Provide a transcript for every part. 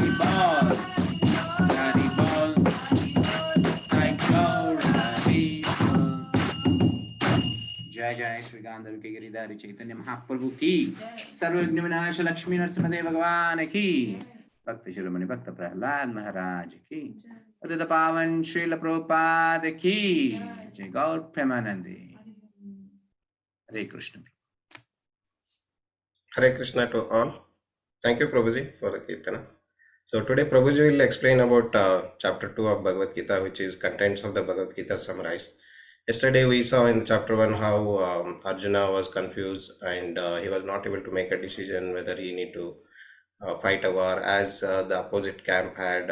जय जय श्री गांधर्व के गिरिधारी चैतन्य महाप्रभु की, सर्वविघ्न विनाश लक्ष्मी नरसिंहदेव भगवान की, भक्त शिरोमणि भक्त प्रहलाद महाराज की, पतित पावन श्रील प्रभुपाद की जय। गौर प्रेमानंदे। हरे Krishna. Hare Krishna to all. Thank you, Prabhuji, for the Kirtana. So today Prabhuji will explain about chapter 2 of Bhagavad Gita, which is contents of the Bhagavad Gita summarized. Yesterday we saw in chapter 1 how Arjuna was confused and he was not able to make a decision whether he need to fight a war, as the opposite camp had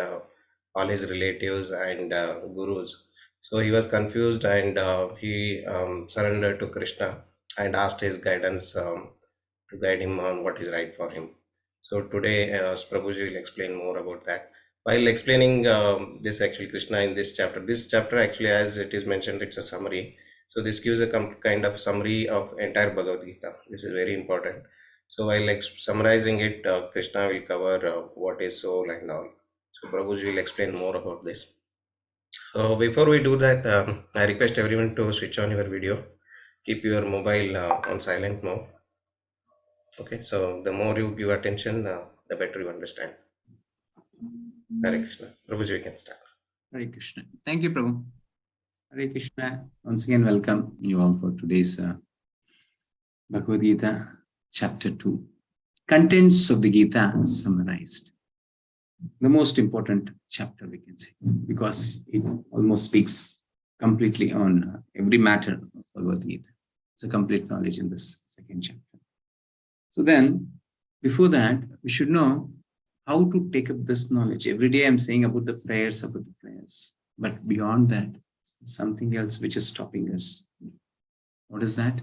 all his relatives and gurus. So he was confused and he surrendered to Krishna and asked his guidance to guide him on what is right for him. So today Prabhuji will explain more about that. While explaining this, actually Krishna in this chapter actually, as it is mentioned, it's a summary. So this gives a kind of summary of entire Bhagavad Gita. This is very important. So while summarizing it, Krishna will cover what is soul and all. So Prabhuji will explain more about this. So before we do that, I request everyone to switch on your video. Keep your mobile on silent mode. Okay, so the more you give attention, the better you understand. Hare Krishna. Prabhuji, we can start. Hare Krishna. Thank you, Prabhu. Hare Krishna. Once again, welcome you all for today's Bhagavad Gita, chapter 2. Contents of the Gita summarized. The most important chapter, we can say, because it almost speaks completely on every matter of Bhagavad Gita. It's a complete knowledge in this second chapter. So then, before that, we should know how to take up this knowledge. Every day I'm saying about the prayers. But beyond that, something else which is stopping us. What is that?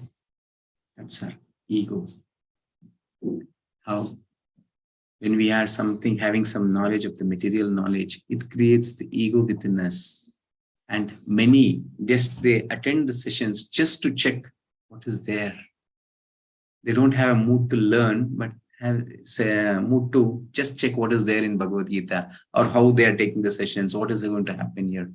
That's our ego. How? When we are having some knowledge of the material knowledge, it creates the ego within us. And many, they attend the sessions just to check what is there. They don't have a mood to learn, but have a mood to just check what is there in Bhagavad Gita, or how they are taking the sessions, what is going to happen here.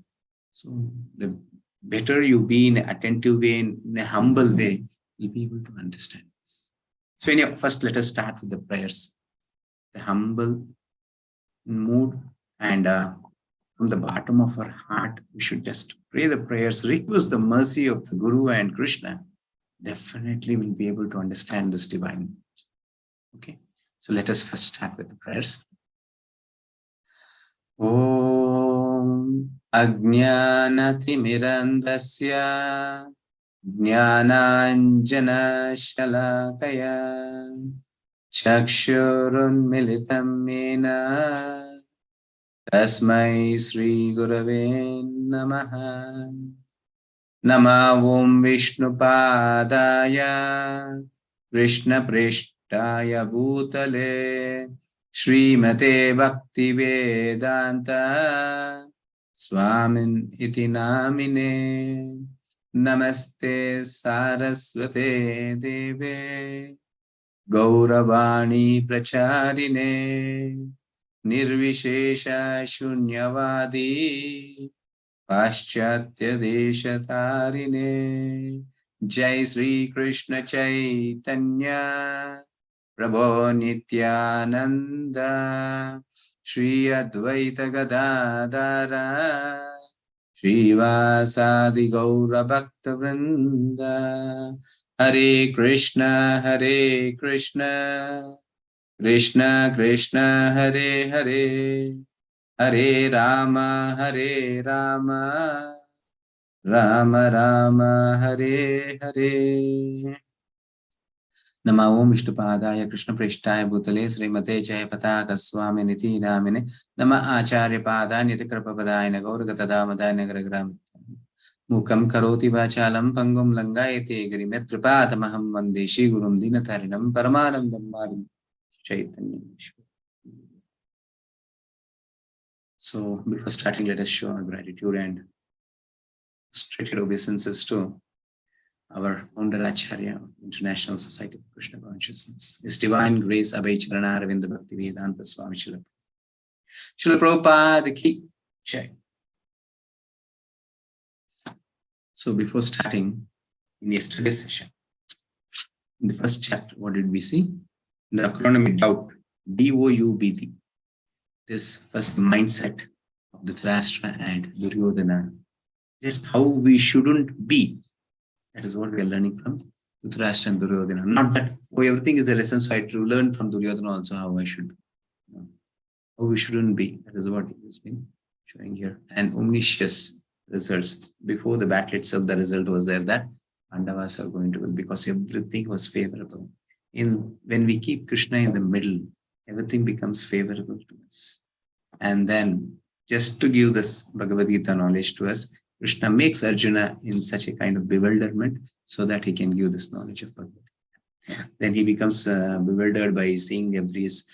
So the better you be in an attentive way, in a humble way, you'll be able to understand this. So anyhow, first let us start with the prayers. The humble mood, and from the bottom of our heart, we should just pray the prayers, request the mercy of the Guru and Krishna. Definitely will be able to understand this divine. Okay, so let us first start with the prayers. Om Ajnanatimirandasya Jnananjana Shalakaya Chakshurunmilitam Mena Tasmai Sri Gurave Namaha. Nama Om Vishnupadaya Krishna Prishtaya Bhutale Srimate Bhakti Vedanta Swamin Iti Namine Namaste Saraswate Deve Gauravani Pracharine Nirvishesha Shunyavadi Paschatya Deshatarine Jai Sri Krishna Chaitanya Prabhu Nityananda Shri Advaita Gadadara Srivasadi Gaura Bhakta Vrinda Hare Krishna Krishna Krishna Hare Hare Hare Rama Rama Rama Hare Hare. Nama Om Vishnupadaya Krishna Prishtaya Bhutale Srimate Jayapataka Swami Niti Namine Nama Acharya Padaya Nitikrapapadaya Gauragatadamadaya Nagaragram Mukam Karoti Vachalam Pangum Langayate Girimetripatamaham Vandeshi Gurum Dinatarinam Paramanandam Marim Chaitanya. So before starting, let us show our gratitude and straight obeisances to our founder Acharya, International Society of Krishna Consciousness. His Divine Grace Abhay Charana Arvinda Bhakti Vedanta Swami Srila Srila Prabhupada ki jai. So before starting, in yesterday's session, in the first chapter, what did we see? The acronym doubt, DOUBT. This first the mindset of the Dhritarashtra and Duryodhana. Just how we shouldn't be. That is what we are learning from Dhritarashtra and Duryodhana. Not that, oh, everything is a lesson, so I have to learn from Duryodhana also how I should be. No. How we shouldn't be. That is what he has been showing here. And omniscious results. Before the battle itself, the result was there that Pandavas are going to win because everything was favorable. When we keep Krishna in the middle, everything becomes favorable to us. And then, just to give this Bhagavad Gita knowledge to us, Krishna makes Arjuna in such a kind of bewilderment so that he can give this knowledge of Bhagavad Gita. Then he becomes bewildered by seeing everybody's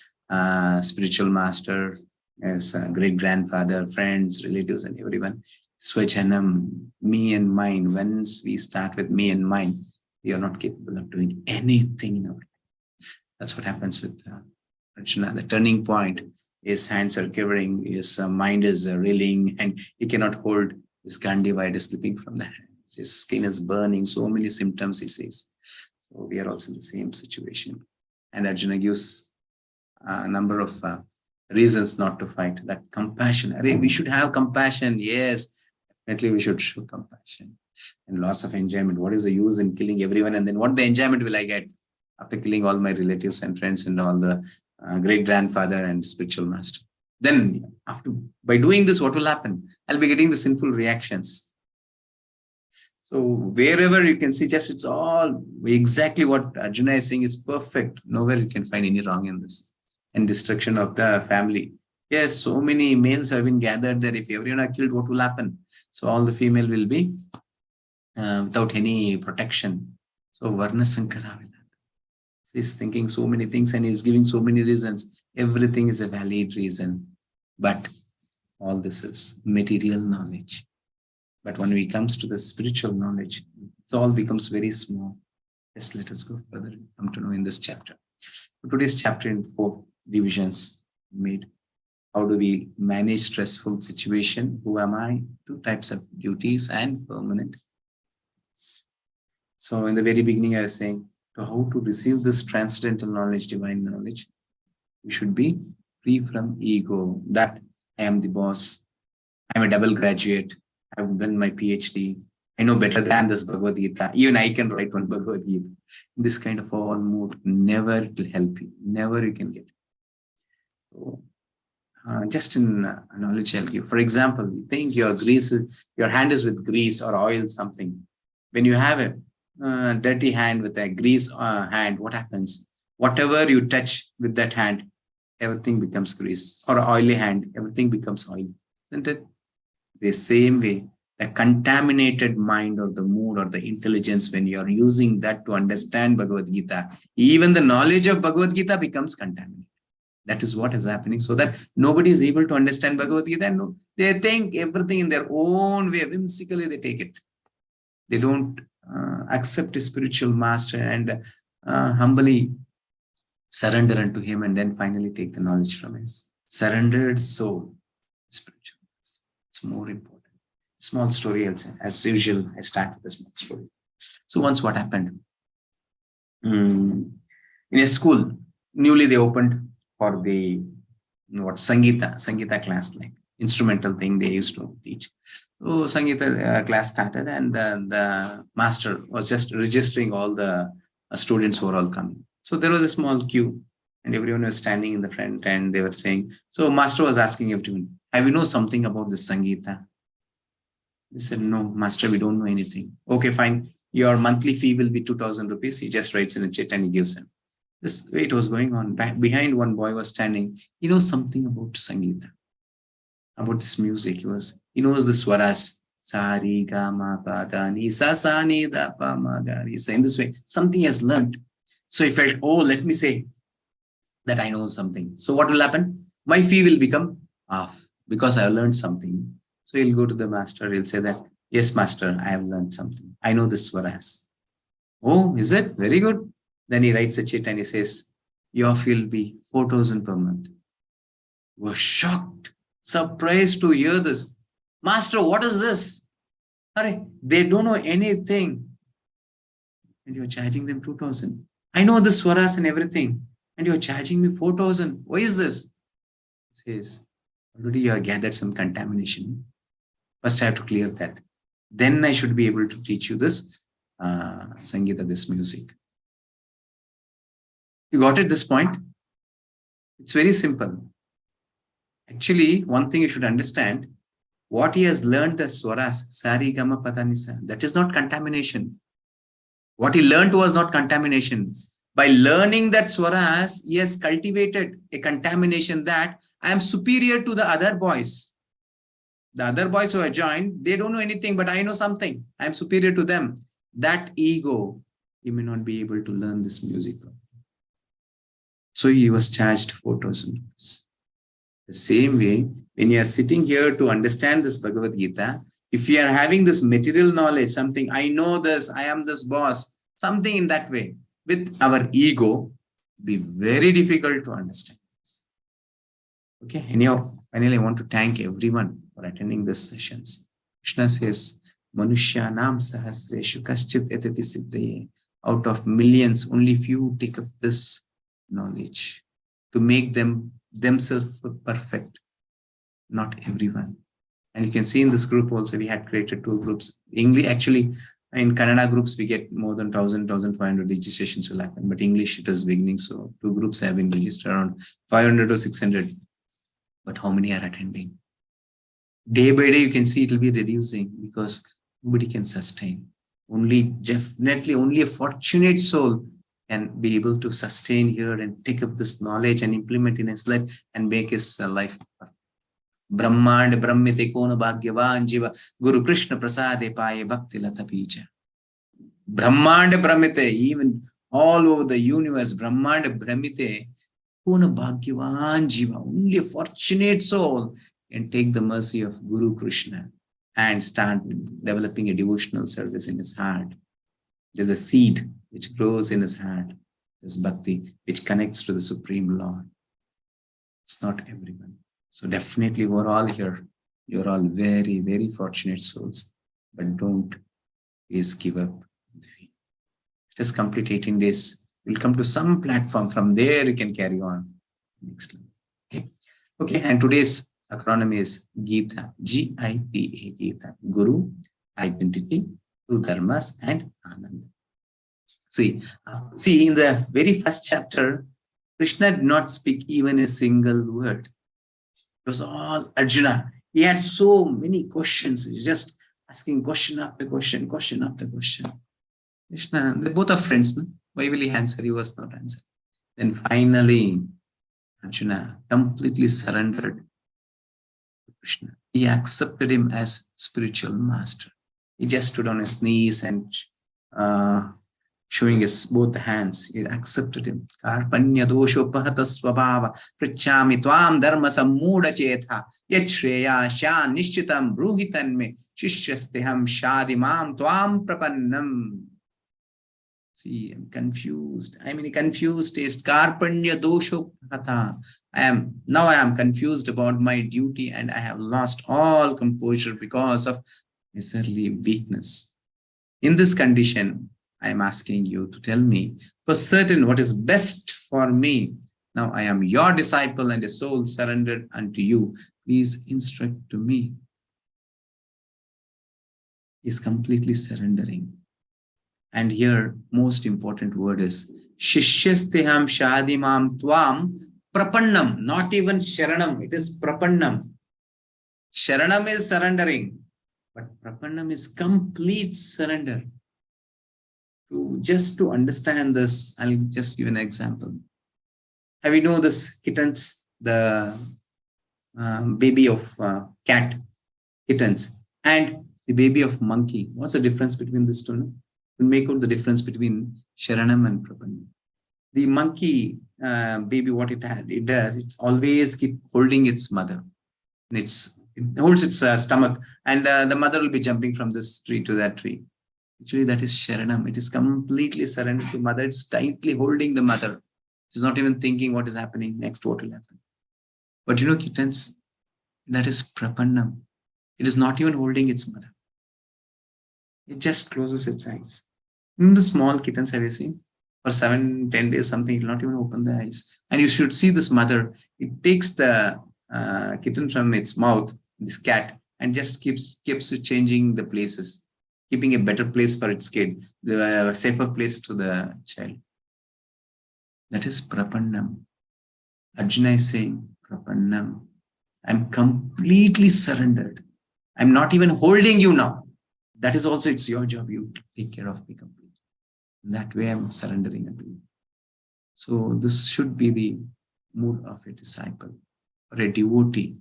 spiritual master, as great-grandfather, friends, relatives, and everyone. Swajanam, me and mine. Once we start with me and mine, we are not capable of doing anything in our life. That's what happens with Arjuna. The turning point, his hands are quivering, his mind is reeling, and he cannot hold his Gandiva. It is slipping from the hands. His skin is burning. So many symptoms, he says. So we are also in the same situation. And Arjuna gives a number of reasons not to fight. That compassion. We should have compassion. Yes, definitely we should show compassion. And loss of enjoyment. What is the use in killing everyone? And then what the enjoyment will I get after killing all my relatives and friends and all the great-grandfather and spiritual master? Then by doing this, what will happen? I'll be getting the sinful reactions. So wherever you can see, just it's all exactly what Arjuna is saying is perfect. Nowhere you can find any wrong in this. And destruction of the family. Yes, so many males have been gathered there. If everyone are killed, what will happen? So all the female will be without any protection. So Varna Sankara will happen. So he's thinking so many things and he's giving so many reasons. Everything is a valid reason. But all this is material knowledge. But when it comes to the spiritual knowledge, it all becomes very small. Just let us go further and come to know in this chapter. Today's chapter in 4 divisions made. How do we manage stressful situation? Who am I? 2 types of duties and permanent. So in the very beginning, I was saying, to how to receive this transcendental knowledge, divine knowledge, we should be free from ego, that I am the boss. I'm a double graduate. I've done my PhD. I know better than this Bhagavad Gita. Even I can write one Bhagavad Gita. This kind of all mood never will help you. Never you can get it. So, just in knowledge I'll give. For example, you think your hand is with grease or oil something. When you have a dirty hand with a grease hand, what happens? Whatever you touch with that hand, everything becomes grease. Or oily hand, everything becomes oil. Isn't it? The same way, the contaminated mind or the mood or the intelligence, when you are using that to understand Bhagavad Gita, even the knowledge of Bhagavad Gita becomes contaminated. That is what is happening, so that nobody is able to understand Bhagavad Gita. And they think everything in their own way, whimsically they take it. They don't accept a spiritual master and humbly surrender unto him and then finally take the knowledge from his surrendered soul. Spiritual. It's more important. Small story, as usual, I start with a small story. So once what happened? In a school, newly they opened for the Sangeeta class, like instrumental thing they used to teach. So Sangeeta class started and the master was just registering all the students who were all coming. So there was a small queue and everyone was standing in the front and they were saying, so master was asking everyone, have you know something about this Sangeeta? They said, no, master, we don't know anything. Okay, fine. Your monthly fee will be 2,000 rupees. He just writes in a chit and he gives him. This way it was going on. Behind one boy was standing. He knows something about Sangeeta, about this music. He knows the swaras. Sa, ri, ga, ma, pa, da, ni, sa, ni, da, pa, ma, ga, ri. So in this way, something he has learned. So he felt, oh, let me say that I know something. So what will happen? My fee will become half because I have learned something. So he'll go to the master. He'll say that, yes, master, I have learned something. I know this swaras. Oh, is it? Very good. Then he writes a chit and he says, your fee will be 4,000 per month. were shocked, surprised to hear this. Master, what is this? They don't know anything. And you're charging them 2,000. I know the swaras and everything. And you're charging me 4,000. Why is this? He says, already you have gathered some contamination. First I have to clear that. Then I should be able to teach you this Sangeeta, this music. You got it, this point? It's very simple. Actually, one thing you should understand, what he has learned the swaras, sari, gama, padanisa, that is not contamination. What he learned was not contamination. By learning that swaras, he has cultivated a contamination that I am superior to the other boys. The other boys who are joined, they don't know anything, but I know something. I am superior to them. That ego, he may not be able to learn this music. So he was charged 4,000. The same way, when you are sitting here to understand this Bhagavad Gita, if you are having this material knowledge, something, I know this, I am this boss, something in that way, with our ego, be very difficult to understand this. Okay, anyhow, finally, I want to thank everyone for attending these sessions. Krishna says, Manushyanam sahasreshu kaschit etati siddhaye. Out of millions, only few take up this knowledge to make them themselves perfect. Not everyone. And you can see in this group also, we had created 2 groups. English, actually, in Kannada groups, we get more than 1,000, 1,500 registrations will happen. But English, it is beginning. So 2 groups have been registered, around 500 or 600. But how many are attending? Day by day, you can see it will be reducing because nobody can sustain. Definitely only a fortunate soul can be able to sustain here and take up this knowledge and implement in his life and make his life. Brahmand Brahmite Kona Bhagyavan Jiva Guru Krishna Prasade Paye Bhakti Lata Bija. Brahmand Brahmite, even all over the universe, Brahmand Brahmite Kona Bhagyavan Jiva, only a fortunate soul can take the mercy of Guru Krishna and start developing a devotional service in his heart. There's a seed which grows in his heart. There's bhakti which connects to the Supreme Lord. It's not everyone. So definitely we're all here. You're all very, very fortunate souls. But don't please give up. It is complete 18 days. We'll come to some platform. From there you can carry on. Next time. Okay. And today's acronym is Gita. Gita. Gita. Guru, identity, 2 dharmas, and Ananda. See, in the very first chapter, Krishna did not speak even a single word. It was all Arjuna. He had so many questions, just asking question after question, question after question. Krishna, they both are friends. No? Why will he answer? He was not answered. Then finally, Arjuna completely surrendered to Krishna. He accepted him as spiritual master. He just stood on his knees and showing his both hands. He accepted him. Karpanya dosho pahata swabhava prichami tvam dharma sammuda chetha yat shreya sha nishchitam bruhitan me shishyasteham shadimam tvam prapannam. See, I'm confused. I'm in a confused state. Karpanya dosho pahata. I am confused about my duty and I have lost all composure because of miserly weakness. In this condition, I am asking you to tell me for certain what is best for me. Now I am your disciple and a soul surrendered unto you. Please instruct to me. He is completely surrendering. And here, most important word is Shishyasteham Shadimam Tvam Prapannam. Not even Sharanam, it is Prapannam. Sharanam is surrendering, but Prapannam is complete surrender. Just to understand this, I'll just give an example. Have you know this kittens, the baby of cat, kittens, and the baby of monkey? What's the difference between these two? We'll make out the difference between Sharanam and Prapannam. The monkey baby, what it does, it's always keep holding its mother. And it holds its stomach, and the mother will be jumping from this tree to that tree. Actually, that is Sharanam. It is completely surrendered to mother. It's tightly holding the mother. It's not even thinking what is happening next, what will happen. But kittens, that is prapannam. It is not even holding its mother. It just closes its eyes. The small kittens, have you seen? For 7-10 days, something, it will not even open the eyes. And you should see this mother. It takes the kitten from its mouth, this cat, and just keeps changing the places, keeping a better place for its kid, the safer place to the child. That is prapannam. Arjuna is saying, prapannam, I'm completely surrendered. I'm not even holding you now. That is also, it's your job. You take care of me completely. That way I'm surrendering unto you. So this should be the mood of a disciple or a devotee.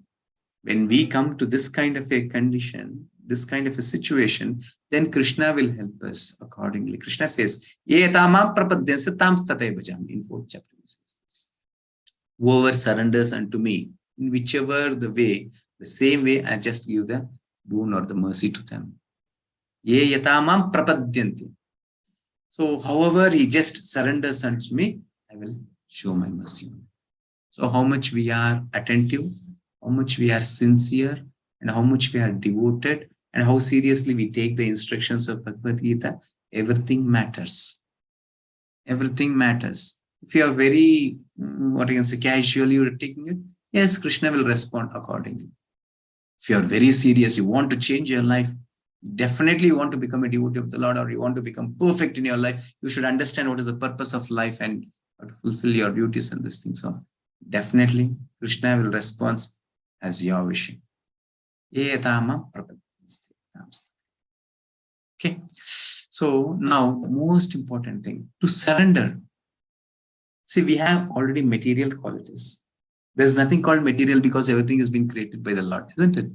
When we come to this kind of a condition, this kind of a situation, then Krishna will help us accordingly. Krishna says, Ye tamam prapadyansa tam stataya bhajami. In 4th chapter, he says this. Whoever surrenders unto me, in whichever the way, the same way I just give the boon or the mercy to them. Ye yatamam prapadyanti. So however he just surrenders unto me, I will show my mercy. So how much we are attentive, how much we are sincere, and how much we are devoted, and how seriously we take the instructions of Bhagavad Gita, everything matters. Everything matters. If you are very, casually you're taking it, yes, Krishna will respond accordingly. If you are very serious, you want to change your life, definitely you want to become a devotee of the Lord, or you want to become perfect in your life, you should understand what is the purpose of life and how to fulfill your duties and this thing. So definitely Krishna will respond as you are wishing. Okay. So now the most important thing, to surrender. See, we have already material qualities. There's nothing called material because everything has been created by the Lord, isn't it?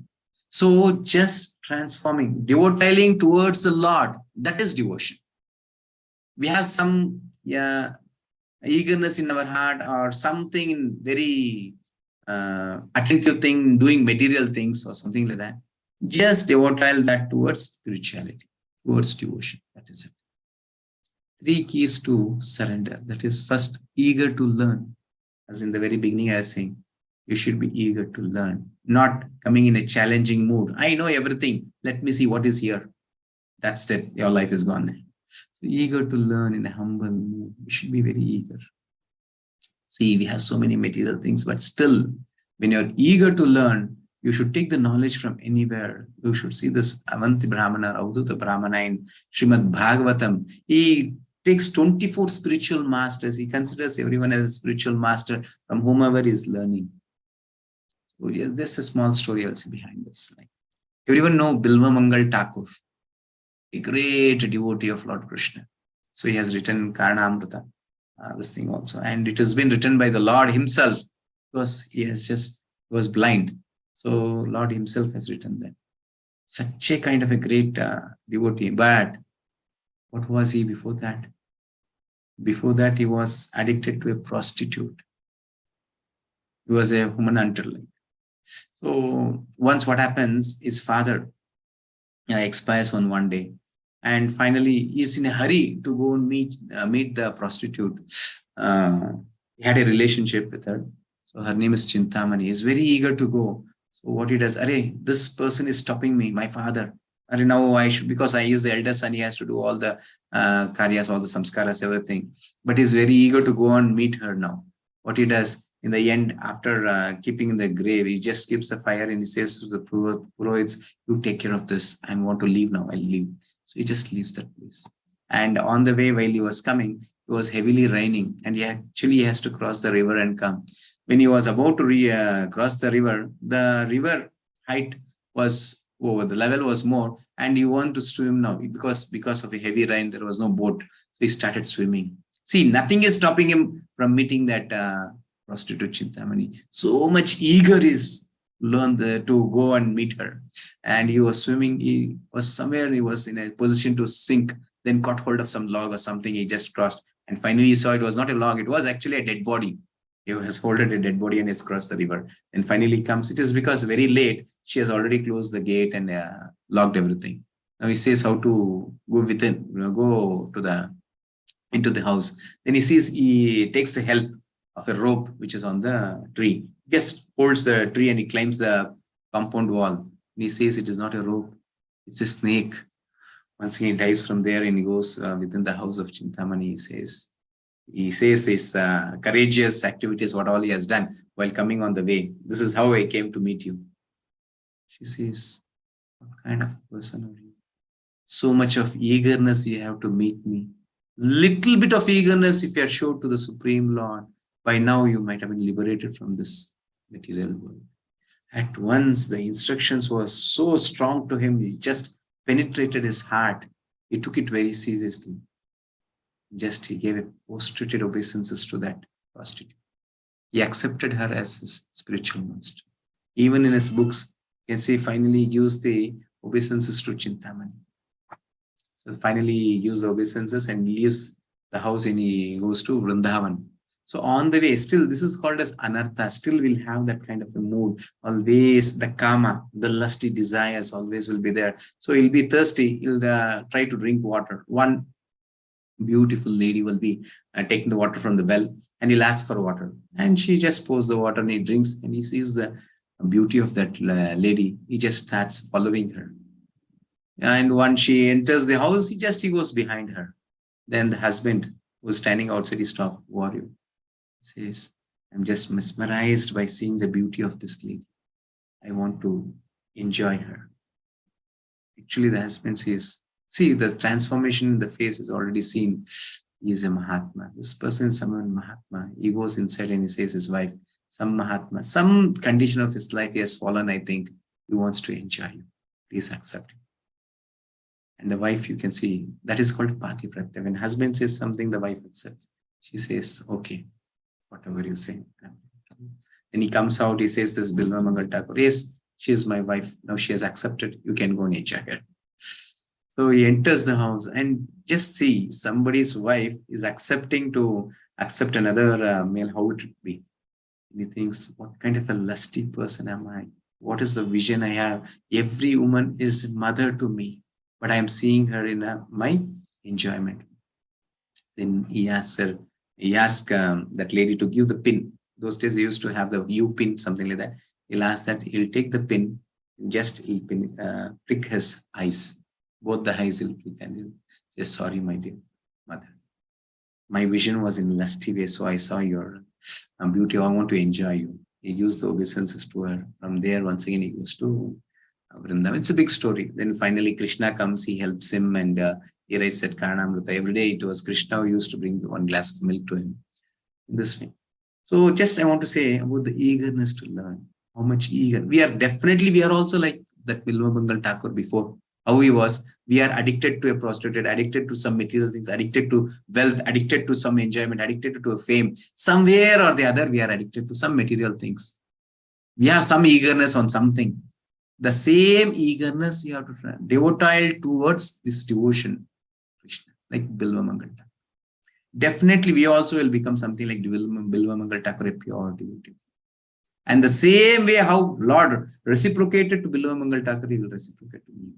So just transforming, devotiling towards the Lord, that is devotion. We have some eagerness in our heart or something in very attentive thing, doing material things or something like that. Just devotile that towards spirituality, towards devotion. That is it. 3 keys to surrender. That is, first, eager to learn. As in the very beginning I was saying, you should be eager to learn, not coming in a challenging mood. I know everything. Let me see what is here. That's it. Your life is gone. So eager to learn in a humble mood. You should be very eager. See, we have so many material things, but still, when you're eager to learn, you should take the knowledge from anywhere. You should see this Avanti Brahmana, Avadhuta Brahmana in Srimad Bhagavatam. He takes 24 spiritual masters. He considers everyone as a spiritual master from whomever he is learning. So yes, there's a small story also behind this. Like, everyone know Bilva Mangal Thakur, a great devotee of Lord Krishna. So he has written Karnamrita, this thing also. And it has been written by the Lord himself because he was blind. So Lord himself has written that. Such a kind of a great devotee. But what was he before that? Before that, he was addicted to a prostitute. He was a woman hunter. So once what happens, his father expires on one day. And finally, he's in a hurry to go and meet the prostitute. He had a relationship with her. So her name is Chintamani. He's very eager to go. So what he does, this person is stopping me, my father. Now I should, because I is the elder son, he has to do all the karyas, all the samskaras, everything. But he's very eager to go and meet her now. What he does, in the end, after keeping in the grave, he just keeps the fire and he says to the Purohits, you take care of this. I want to leave now. I'll leave. So he just leaves that place. And on the way, while he was coming, it was heavily raining. And he actually has to cross the river and come. When he was about to cross the river height was over, the level was more, and he wanted to swim now because of a heavy rain, there was no boat. So he started swimming. See, nothing is stopping him from meeting that prostitute Chintamani. So much eager is learn to go and meet her. And he was swimming. He was somewhere, he was in a position to sink, then caught hold of some log or something. He just crossed. And finally he saw it was not a log. It was actually a dead body. He has holded a dead body and has crossed the river. And finally comes, it is because very late, she has already closed the gate and locked everything. Now he says how to go within, go to into the house. Then he takes the help of a rope which is on the tree, just holds the tree and he climbs the compound wall. He says it is not a rope, it's a snake. Once he dives from there and he goes within the house of Chintamani, he says his courageous activities, what all he has done while coming on the way. This is how I came to meet you. She says, what kind of person are you? So much of eagerness you have to meet me. Little bit of eagerness if you are showed to the Supreme Lord, by now you might have been liberated from this material world. At once the instructions were so strong to him, he just penetrated his heart. He took it very seriously. Just he gave a post-treated obeisances to that prostitute. He accepted her as his spiritual master. Even in his books, you can see finally he gives the obeisances to Chintamani. So finally he gives the obeisances and leaves the house and he goes to Vrindavan. So on the way, still this is called as anartha, still will have that kind of a mood. Always the kama, the lusty desires always will be there. So he'll be thirsty, he'll try to drink water. One beautiful lady will be taking the water from the well and he'll ask for water. And she just pours the water and he drinks and he sees the beauty of that lady. He just starts following her. And once she enters the house, he goes behind her. Then the husband who's standing outside, he stops. Who are you? He says, I'm just mesmerized by seeing the beauty of this lady. I want to enjoy her. Actually, the husband says, see, the transformation in the face is already seen. He is a Mahatma. This person is someone Mahatma. He goes inside and he says his wife, some Mahatma, some condition of his life he has fallen, I think. He wants to enjoy you. Please accept him. And the wife, you can see, that is called Pativrata. When husband says something, the wife accepts. She says, okay, whatever you say. Then he comes out, he says this Bilva Mangal Thakur, yes, she is my wife. Now she has accepted. You can go and enjoy her. So he enters the house and just see somebody's wife is accepting to accept another male. How would it be? And he thinks, what kind of a lusty person am I? What is the vision I have? Every woman is mother to me, but I am seeing her in my enjoyment. Then he asks that lady to give the pin. Those days they used to have the U pin, something like that. He'll ask that, he'll take the pin, he'll prick his eyes. Both the eyes he'll prick and he'll say, sorry, my dear mother. My vision was in lusty way, so I saw your beauty. I want to enjoy you. He used the obeisances to her. From there, once again, he goes to Vrindavan. It's a big story. Then finally, Krishna comes, he helps him, and here I said Karanamrita. Every day it was Krishna who used to bring one glass of milk to him in this way. So just I want to say about the eagerness to learn. How much eager. We are also like that Bilva Mangal Thakur before. How he was. We are addicted to a prostitute, addicted to some material things, addicted to wealth, addicted to some enjoyment, addicted to a fame. Somewhere or the other, we are addicted to some material things. We have some eagerness on something. The same eagerness you have to try. Devotile towards this devotion, Krishna, like Bilva Mangal Thakur. Definitely, we also will become something like Bilva Mangal Thakur, a pure devotee. And the same way how Lord reciprocated to Bilva Mangal Thakur, he will reciprocate to me.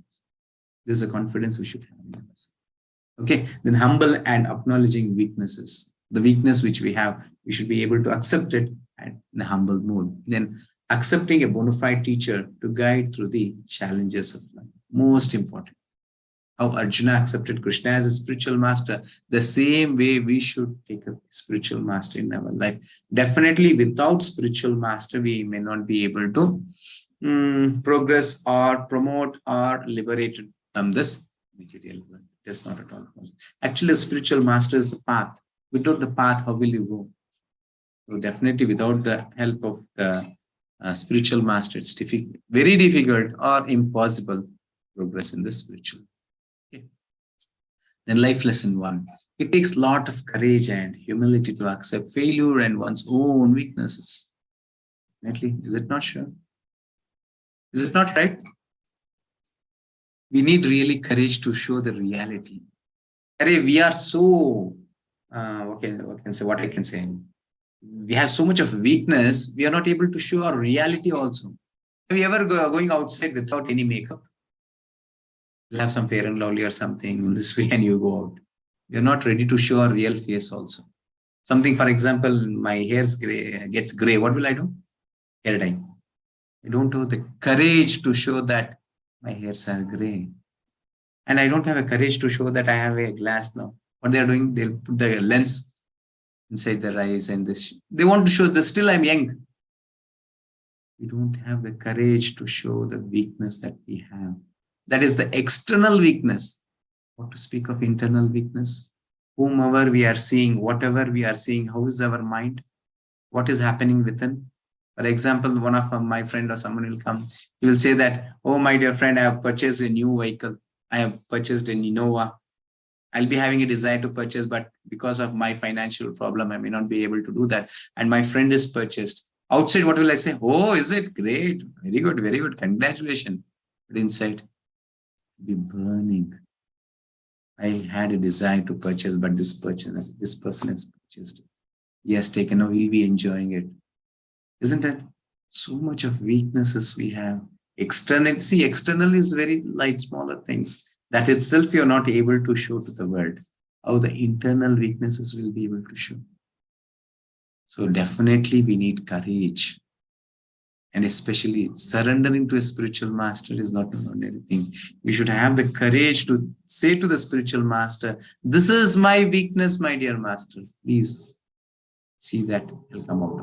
This is a confidence we should have in us. Okay, then humble and acknowledging weaknesses. The weakness which we have, we should be able to accept it in a humble mode. Then accepting a bona fide teacher to guide through the challenges of life. Most important. How Arjuna accepted Krishna as a spiritual master, the same way we should take a spiritual master in our life. Definitely without spiritual master, we may not be able to progress or promote or liberate from this material world. It is not at all possible. Actually, a spiritual master is the path. Without the path, how will you go? So definitely without the help of the spiritual master, it's difficult, very difficult or impossible to progress in the spiritual. Okay. Then life lesson 1. It takes a lot of courage and humility to accept failure and one's own weaknesses. Definitely, is it not sure? Is it not right? We need really courage to show the reality. We are so, what I can say. We have so much of weakness, we are not able to show our reality also. Have you ever going outside without any makeup? You have some Fair and Lovely or something in this way and you go out. You're not ready to show our real face also. Something, for example, my hair gets gray. What will I do? hair dye. I don't have the courage to show that my hairs are gray. And I don't have a courage to show that I have a glass now. What they are doing, they'll put the lens inside their eyes and this. They want to show that still I'm young. We don't have the courage to show the weakness that we have. That is the external weakness. What to speak of internal weakness? Whomever we are seeing, whatever we are seeing, how is our mind? What is happening within? For example, one of my friend or someone will come, he will say that, oh, my dear friend, I have purchased a new vehicle. I have purchased an Innova. I'll be having a desire to purchase, but because of my financial problem, I may not be able to do that. And my friend is purchased. Outside, what will I say? Oh, is it great? Very good, very good. Congratulations. But inside, be burning. I had a desire to purchase, but this person has purchased it. He has taken, now he'll be enjoying it. Isn't it? So much of weaknesses we have. External is very light, smaller things. That itself you're not able to show to the world. How the internal weaknesses will be able to show. So definitely we need courage. And especially surrendering to a spiritual master is not an ordinary thing. We should have the courage to say to the spiritual master, this is my weakness, my dear master. Please see that will come out.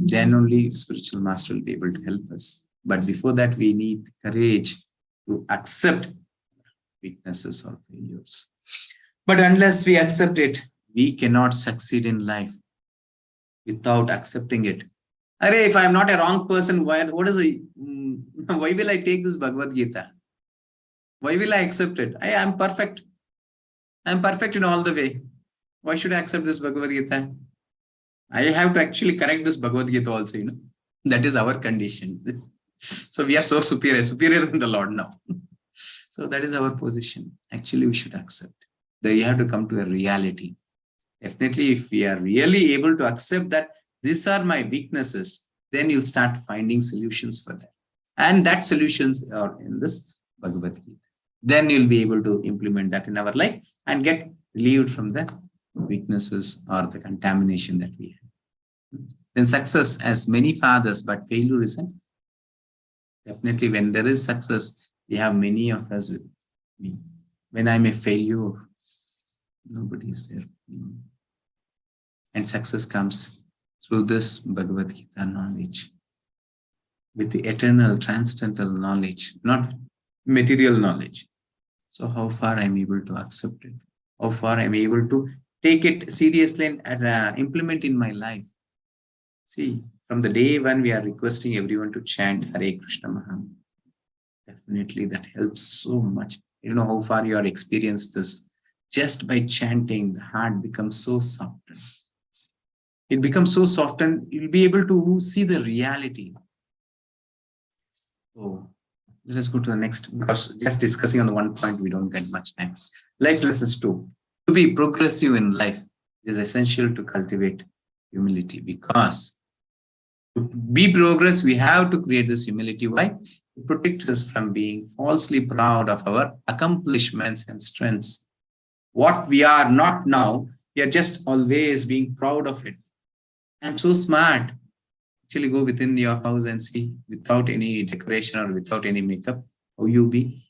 Then only spiritual master will be able to help us. But before that, we need courage to accept weaknesses or failures. But unless we accept it, we cannot succeed in life without accepting it. If I am not a wrong person, why will I take this Bhagavad Gita? Why will I accept it? I am perfect. I am perfect in all the way. Why should I accept this Bhagavad Gita? I have to actually correct this Bhagavad Gita also, That is our condition. So we are so superior than the Lord now. So that is our position. Actually, we should accept. You have to come to a reality. Definitely, if we are really able to accept that these are my weaknesses, then you'll start finding solutions for that. And that solutions are in this Bhagavad Gita. Then you'll be able to implement that in our life and get relieved from the weaknesses or the contamination that we have. Then success has many fathers, but failure isn't. Definitely, when there is success, we have many of us with me. When I'm a failure, nobody is there. And success comes through this Bhagavad Gita knowledge, with the eternal transcendental knowledge, not material knowledge. So how far I'm able to accept it, how far I'm able to take it seriously and implement in my life. See, from the day when we are requesting everyone to chant Hare Krishna Maha, definitely that helps so much. You know how far you are experienced this. Just by chanting, the heart becomes so softened. It becomes so softened, you'll be able to see the reality. So let us go to the next, because just discussing on the one point, we don't get much time. Life lessons 2. To be progressive in life, it is essential to cultivate humility, because to be progress, we have to create this humility. Why? To protect us from being falsely proud of our accomplishments and strengths. What we are not now, we are just always being proud of it. I'm so smart. Actually, go within your house and see, without any decoration or without any makeup, how you be.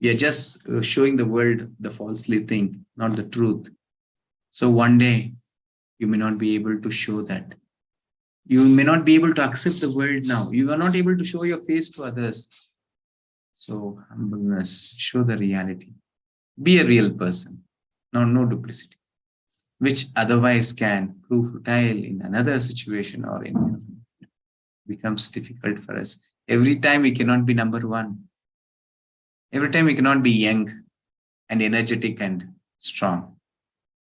We are just showing the world the falsely thing, not the truth. So one day, you may not be able to show that. You may not be able to accept the world now. You are not able to show your face to others. So humbleness, show the reality. Be a real person, no duplicity, which otherwise can prove futile in another situation or in becomes difficult for us. Every time we cannot be number one. Every time we cannot be young and energetic and strong.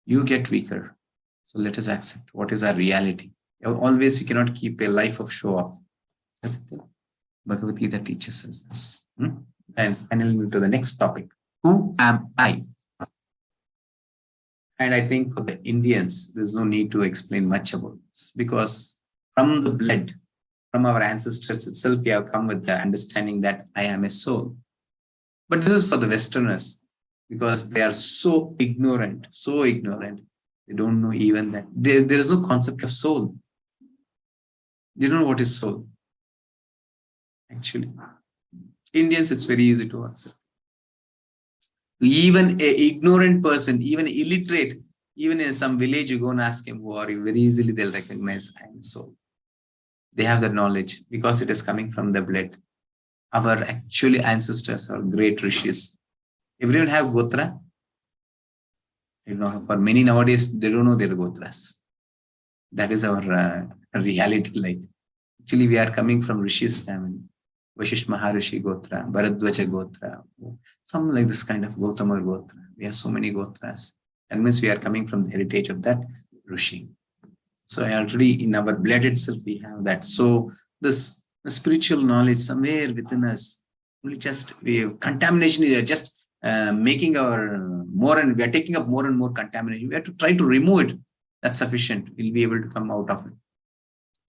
You get weaker. So let us accept what is our reality. Always we cannot keep a life of show off. Bhagavad Gita teaches us this. And finally move to the next topic. Who am I? And I think for the Indians, there's no need to explain much about this, because from the blood, from our ancestors itself, we have come with the understanding that I am a soul. But this is for the Westerners, because they are so ignorant. They don't know even that. There is no concept of soul. They don't know what is soul. Actually, Indians, it's very easy to accept. Even an ignorant person, even illiterate, even in some village, you go and ask him, who are you? Very easily they'll recognize I am soul. They have that knowledge because it is coming from the blood. Our actually ancestors are great rishis. Everyone have gotra. You know, for many nowadays, they don't know their gotras. That is our reality. Like, actually, we are coming from Rishi's family. Vashish Maharishi Gotra, Bharadwaja Gotra, some like this kind of Gautama Gotra. We have so many Gotras. That means we are coming from the heritage of that Rishi. So already in our blood itself, we have that. So this spiritual knowledge somewhere within us, we contamination is just making our more, and we are taking up more and more contamination. We have to try to remove it. That's sufficient. We'll be able to come out of it.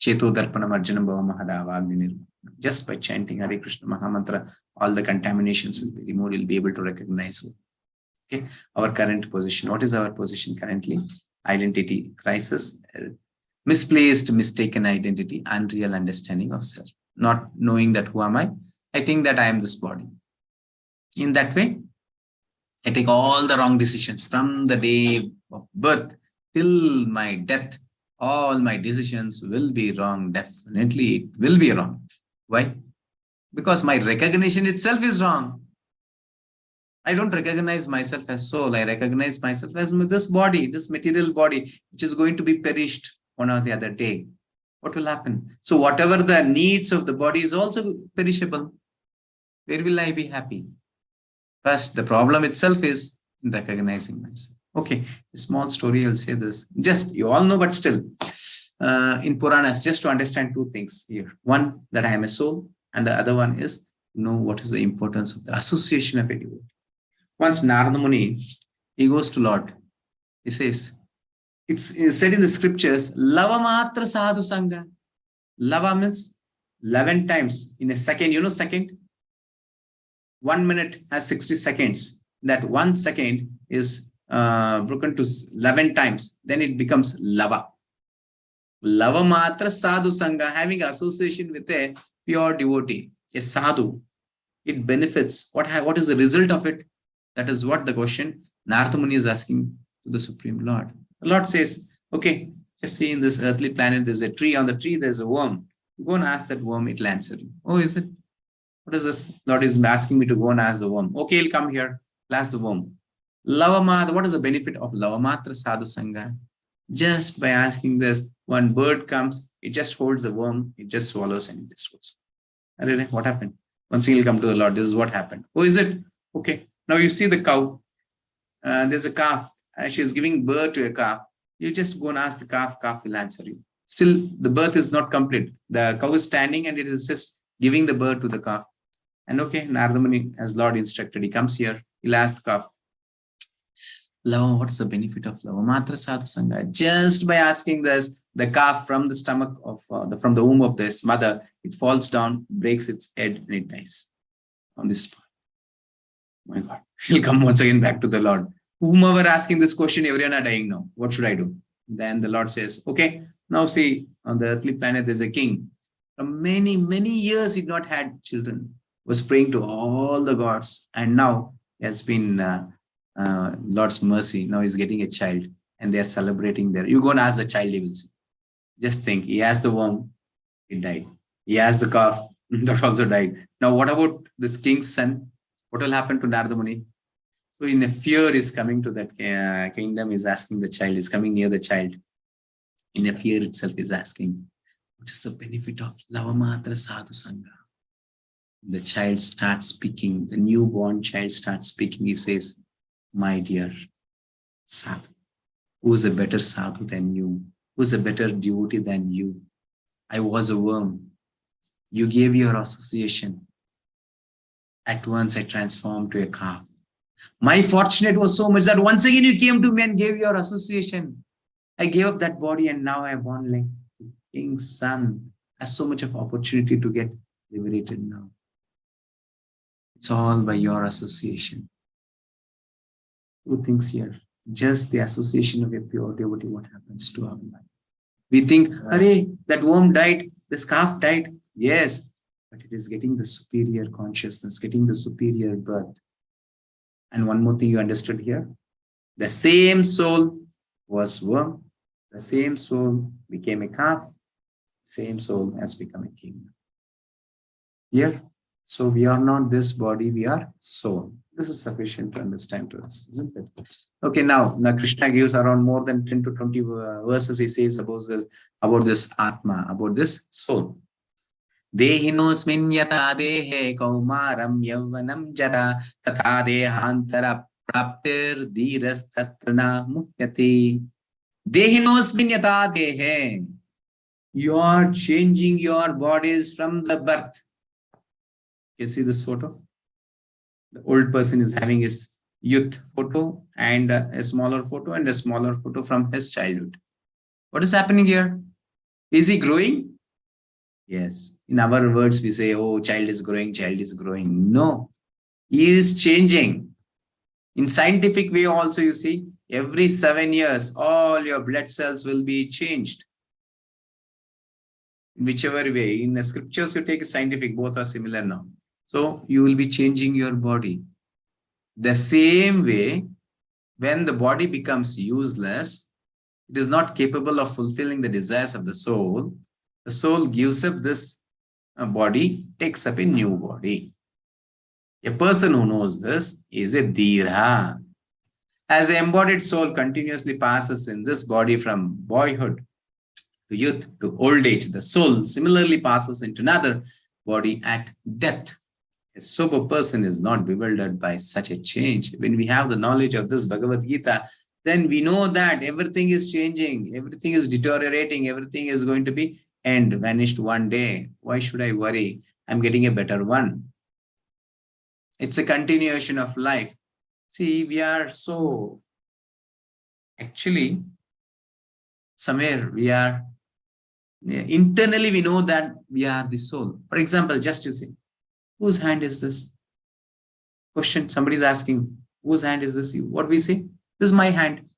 Cheto Darpana Marjanam Bhava Mahadava Agni Nirvana. Just by chanting Hare Krishna Mahamantra, all the contaminations will be removed. You'll be able to recognize our current position. What is our position currently? Identity crisis, misplaced, mistaken identity, unreal understanding of self. Not knowing that who am I? I think that I am this body. In that way, I take all the wrong decisions from the day of birth till my death. All my decisions will be wrong. Definitely, it will be wrong. Why? Because my recognition itself is wrong. I don't recognize myself as soul. I recognize myself as this body, this material body, which is going to be perished one or the other day. What will happen? So whatever the needs of the body is also perishable. Where will I be happy? First, the problem itself is in recognizing myself. Okay, a small story, I'll say this. Just, you all know, but still, in Puranas, just to understand two things here. One, that I am a soul, and the other one is, know what is the importance of the association of a devotee. Once Narada Muni, he goes to Lord. He says, it's said in the scriptures, Lava Matra Sadhu Sangha. Lava means 11 times in a second. You know, second? 1 minute has 60 seconds. That 1 second is broken to 11 times, then it becomes lava. Lava matra sadhu sangha, having association with a pure devotee, a sadhu. It benefits. What is the result of it? That is what the question Narada Muni is asking to the Supreme Lord. The Lord says, okay, just see in this earthly planet, there's a tree. On the tree, there's a worm. You go and ask that worm, it'll answer you. Oh, is it? What is this? Lord is asking me to go and ask the worm. Okay, he'll come here. I'll ask the worm. Lavamatra, what is the benefit of Lavamatra Sadhu Sangha? Just by asking this, one bird comes, it just holds the worm, it just swallows and it just goes. What happened? Once he'll come to the Lord, this is what happened. Oh, is it? Okay. Now you see the cow. There's a calf. She's giving birth to a calf. You just go and ask the calf will answer you. Still, the birth is not complete. The cow is standing and it is just giving the birth to the calf. And okay, Narada Muni, as Lord instructed, he comes here, he'll ask the calf, Lava, what is the benefit of Lava Matra Sadhu Sangha? Just by asking this, the calf from the stomach of, from the womb of this mother, it falls down, breaks its head, and it dies on this spot. My God, he'll come once again back to the Lord. Whomever asking this question, everyone are dying now. What should I do? Then the Lord says, okay, now see, on the earthly planet, there's a king. For many, many years, he did not had children. Was praying to all the gods, and now he has been Lord's mercy. Now he's getting a child, and they are celebrating there. You go and ask the child, he will see. Just think, he asked the worm, it died. He asked the calf, that also died. Now, what about this king's son? What will happen to Narada Muni? So, in a fear, is coming to that kingdom, is asking the child, is coming near the child. In a fear itself, is asking, what is the benefit of Lavamatra Sadhu Sangha? The child starts speaking, the newborn child starts speaking. He says, my dear sadhu, who is a better sadhu than you? Who is a better devotee than you? I was a worm. You gave your association. At once I transformed to a calf. My fortunate was so much that once again you came to me and gave your association. I gave up that body and now I am born like king's son. Has so much of opportunity to get liberated now. It's all by your association. Two things here. Just the association of a pure devotee, what happens to our life. We think, hurry, that worm died. This calf died, yes, but it is getting the superior consciousness, getting the superior birth. And one more thing you understood here, the same soul was worm, the same soul became a calf, same soul has become a king. Here, so we are not this body, we are soul. This is sufficient to understand to us, isn't it? Okay, now Krishna gives around more than 10 to 20 verses. He says about this Atma, about this soul. Dehinosmin yata dehe kaumaram yavvanam jara tata dehantara praptir dhiras tatrana muhyati. Dehinosmin yata dehe. You are changing your bodies from the birth. You see this photo? The old person is having his youth photo and a smaller photo and a smaller photo from his childhood. What is happening here? Is he growing? Yes. In our words, we say, oh, child is growing, child is growing. No, he is changing. In scientific way also, you see, every 7 years, all your blood cells will be changed. In whichever way, in the scriptures, you take a scientific, both are similar now. So you will be changing your body. The same way, when the body becomes useless, it is not capable of fulfilling the desires of the soul gives up this body, takes up a new body. A person who knows this is a Dhira. As the embodied soul continuously passes in this body from boyhood to youth to old age, the soul similarly passes into another body at death. A sober person is not bewildered by such a change. When we have the knowledge of this Bhagavad Gita, then we know that everything is changing, everything is deteriorating, everything is going to be vanished one day. Why should I worry? I'm getting a better one. It's a continuation of life. See, we are so, actually, somewhere we are, internally we know that we are the soul. For example, just you see, whose hand is this? Question, somebody is asking, whose hand is this? You. What we say? This is my hand.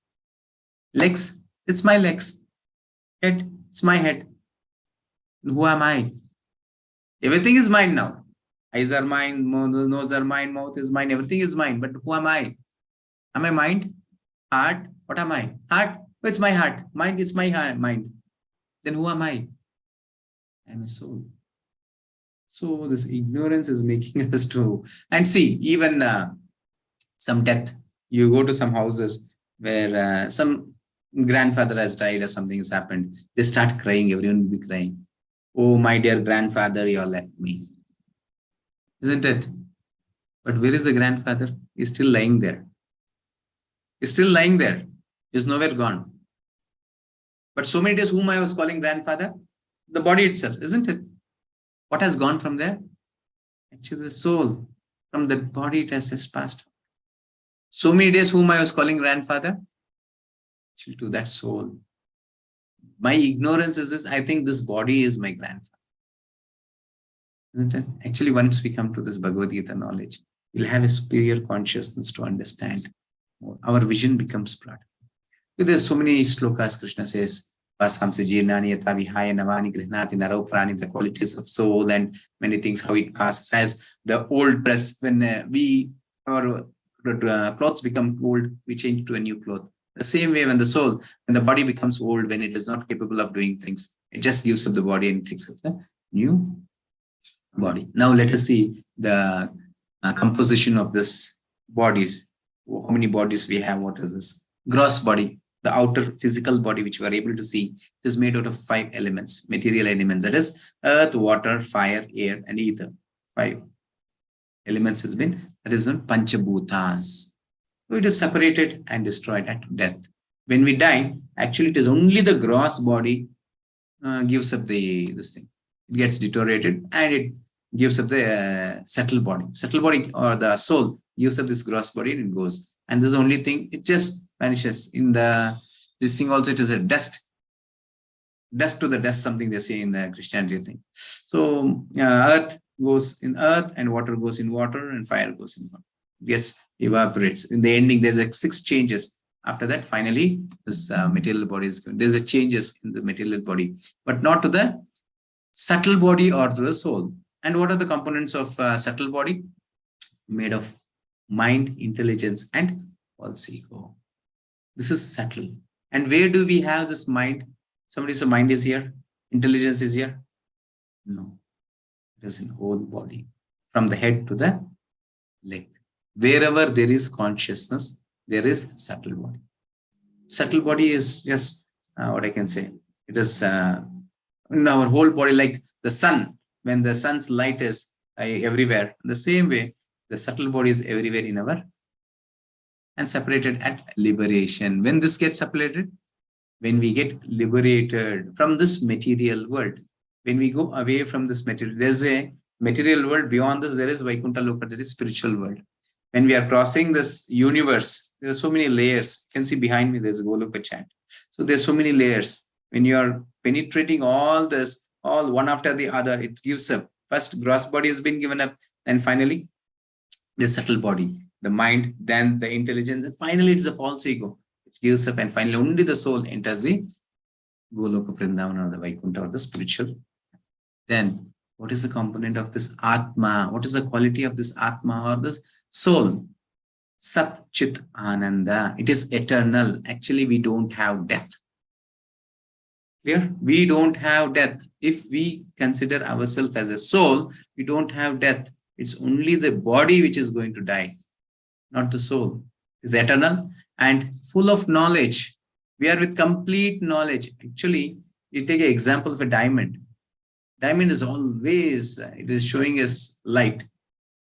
Legs, it's my legs. Head, it's my head. Who am I? Everything is mine now. Eyes are mine, nose are mine, mouth is mine, everything is mine. But who am I? Am I mind? Heart? What am I? Heart? Oh, it's my heart. Mind is my heart, mind. Then who am I? I am a soul. So this ignorance is making us to, and see, even some death, you go to some houses where some grandfather has died or something has happened, they start crying, everyone will be crying. Oh, my dear grandfather, you left me. Isn't it? But where is the grandfather? He's still lying there. He's still lying there. He's nowhere gone. But so many days whom I was calling grandfather, the body itself, isn't it? What has gone from there? Actually, the soul. From the body, it has just passed. So many days whom I was calling grandfather, actually to that soul. My ignorance is this, I think this body is my grandfather. Isn't it? Actually, once we come to this Bhagavad Gita knowledge, we'll have a superior consciousness to understand. Our vision becomes broad. There's so many slokas Krishna says, the qualities of soul and many things, how it passes. As the old dress, when our clothes become old, we change to a new cloth. The same way when the body becomes old, when it is not capable of doing things, it just gives up the body and takes up the new body. Now let us see the composition of this bodies. How many bodies we have? What is this? Gross body. The outer physical body, which we are able to see, is made out of 5 elements, material elements. That is earth, water, fire, air, and ether. 5 elements has been, that is on Panchabhutas. So it is separated and destroyed at death. When we die, actually it is only the gross body gives up this thing. It gets deteriorated and it gives up the subtle body. Subtle body or the soul gives up this gross body and it goes. And this is the only thing, it just vanishes. In this thing also, it is a dust to the dust, something they say in the Christianity thing. So earth goes in earth and water goes in water and fire goes in water. Yes, evaporates. In the ending, there's like 6 changes. After that, finally, this material body is going. There's a changes in the material body, but not to the subtle body or the soul. And what are the components of subtle body? Made of mind, intelligence, and false ego. This is subtle. And where do we have this mind? Somebody says mind is here, intelligence is here. No, it is in whole body, from the head to the leg. Wherever there is consciousness, there is subtle body. Subtle body is just what I can say. It is in our whole body, like the sun. When the sun's light is everywhere, the same way, the subtle body is everywhere in our and separated at liberation. When this gets separated, when we get liberated from this material world, when we go away from this material, there's a material world. Beyond this, there is Vaikuntha Loka, there is spiritual world. When we are crossing this universe, there are so many layers. You can see behind me, there's a Goloka chant. So there's so many layers. When you are penetrating all this, all one after the other, it gives up. First, gross body has been given up, and finally, the subtle body, the mind, then the intelligence, and finally, it's the false ego, which gives up, and finally, only the soul enters the Goloka Vrindavana or the Vaikuntha or the spiritual. Then, what is the component of this Atma? What is the quality of this Atma or this soul? Sat Chit Ananda. It is eternal. Actually, we don't have death. Clear? We don't have death. If we consider ourselves as a soul, we don't have death. It's only the body which is going to die, not the soul. It's eternal and full of knowledge. We are with complete knowledge. Actually, you take an example of a diamond. Diamond is always, it is showing us light.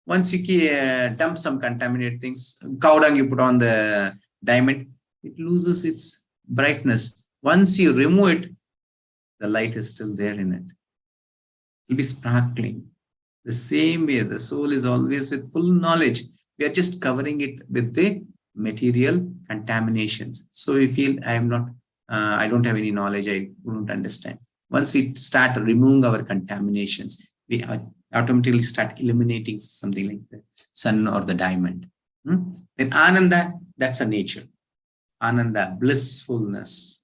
Once you dump some contaminated things, cow dung you put on the diamond, it loses its brightness. Once you remove it, the light is still there in it. It will be sparkling. The same way, the soul is always with full knowledge. We are just covering it with the material contaminations. So we feel I don't have any knowledge, I don't understand. Once we start removing our contaminations, we automatically start eliminating something like the sun or the diamond. Then Ananda, that's a nature. Ananda, blissfulness.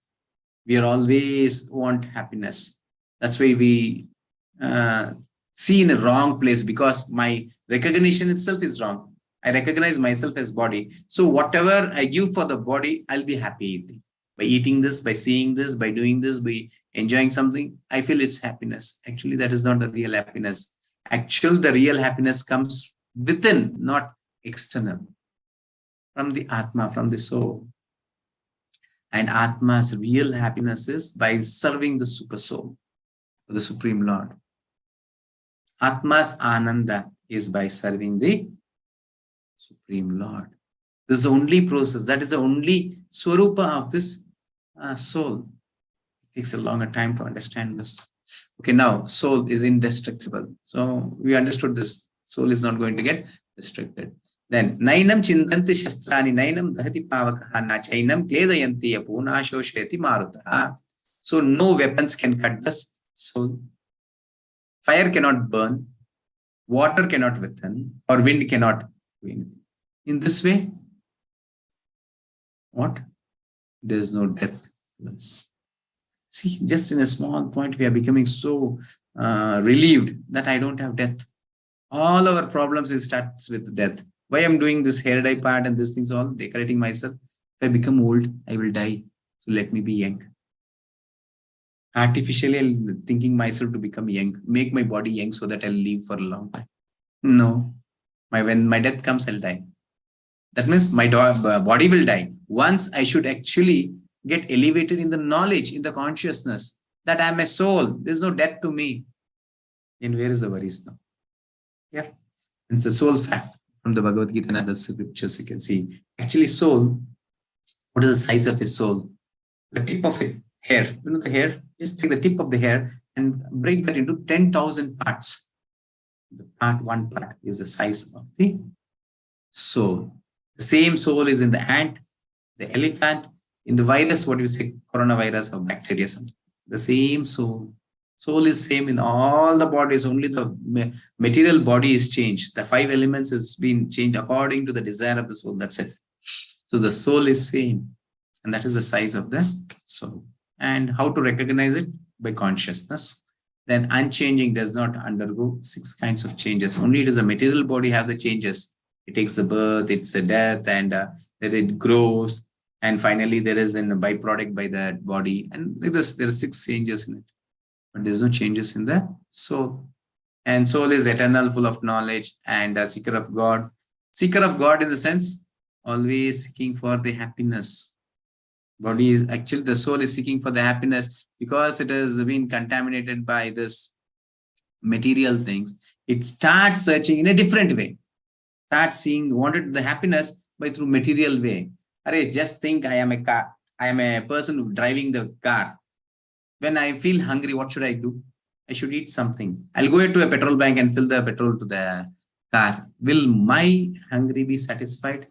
We are always want happiness. That's why we see in a wrong place, because my recognition itself is wrong. I recognize myself as body. So whatever I give for the body, I'll be happy by eating this, by seeing this, by doing this, by enjoying something. I feel it's happiness. Actually, that is not the real happiness. Actually, the real happiness comes within, not external, from the Atma, from the soul. And Atma's real happiness is by serving the Super Soul, the Supreme Lord. Atma's Ananda is by serving the Supreme Lord. This is the only process. That is the only Swarupa of this soul. It takes a longer time to understand this. Okay, now soul is indestructible. So we understood this. Soul is not going to get destructed. Then, Nainam Chintanti Shastrani, Nainam Dahati Pavakaha, Nachainam Kledayanti Apuna Shosheti Maruta. So no weapons can cut this soul. Fire cannot burn, water cannot within, or wind cannot do anything. In this way, what? There is no death. See, just in a small point, we are becoming so relieved that I don't have death. All our problems starts with death. Why I'm doing this hair dye part and these things all, decorating myself. If I become old, I will die. So let me be young. Artificially, I'm thinking myself to become young, make my body young so that I'll live for a long time. No, when my death comes, I'll die. That means my body will die. Once I should actually get elevated in the knowledge, in the consciousness that I'm a soul. There's no death to me. And where is the worries now? Yeah, it's a soul fact from the Bhagavad Gita and other scriptures you can see. Actually, soul, what is the size of his soul? The tip of it, hair. You know the hair? Just take the tip of the hair and break that into 10,000 parts. The one part is the size of the soul. The same soul is in the ant, the elephant, in the virus, what you say, coronavirus or bacteria, something. The same soul. Soul is same in all the bodies, only the material body is changed. The 5 elements has been changed according to the desire of the soul. That's it. So the soul is same. And that is the size of the soul. And how to recognize it? By consciousness. then unchanging does not undergo 6 kinds of changes. Only it is a material body have the changes. It takes the birth, it's a death, and then it grows, and finally there is a byproduct by that body. And like this, there are 6 changes in it, but there's no changes in the soul. And soul is eternal, full of knowledge, and a seeker of God. Seeker of God in the sense, always seeking for the happiness. Body is actually, the soul is seeking for the happiness because it has been contaminated by this material things. It starts searching in a different way. Starts seeing, wanted the happiness by through material way. Array, just think I am a car. I am a person driving the car. When I feel hungry, what should I do? I should eat something. I'll go to a petrol bank and fill the petrol to the car. Will my hungry be satisfied?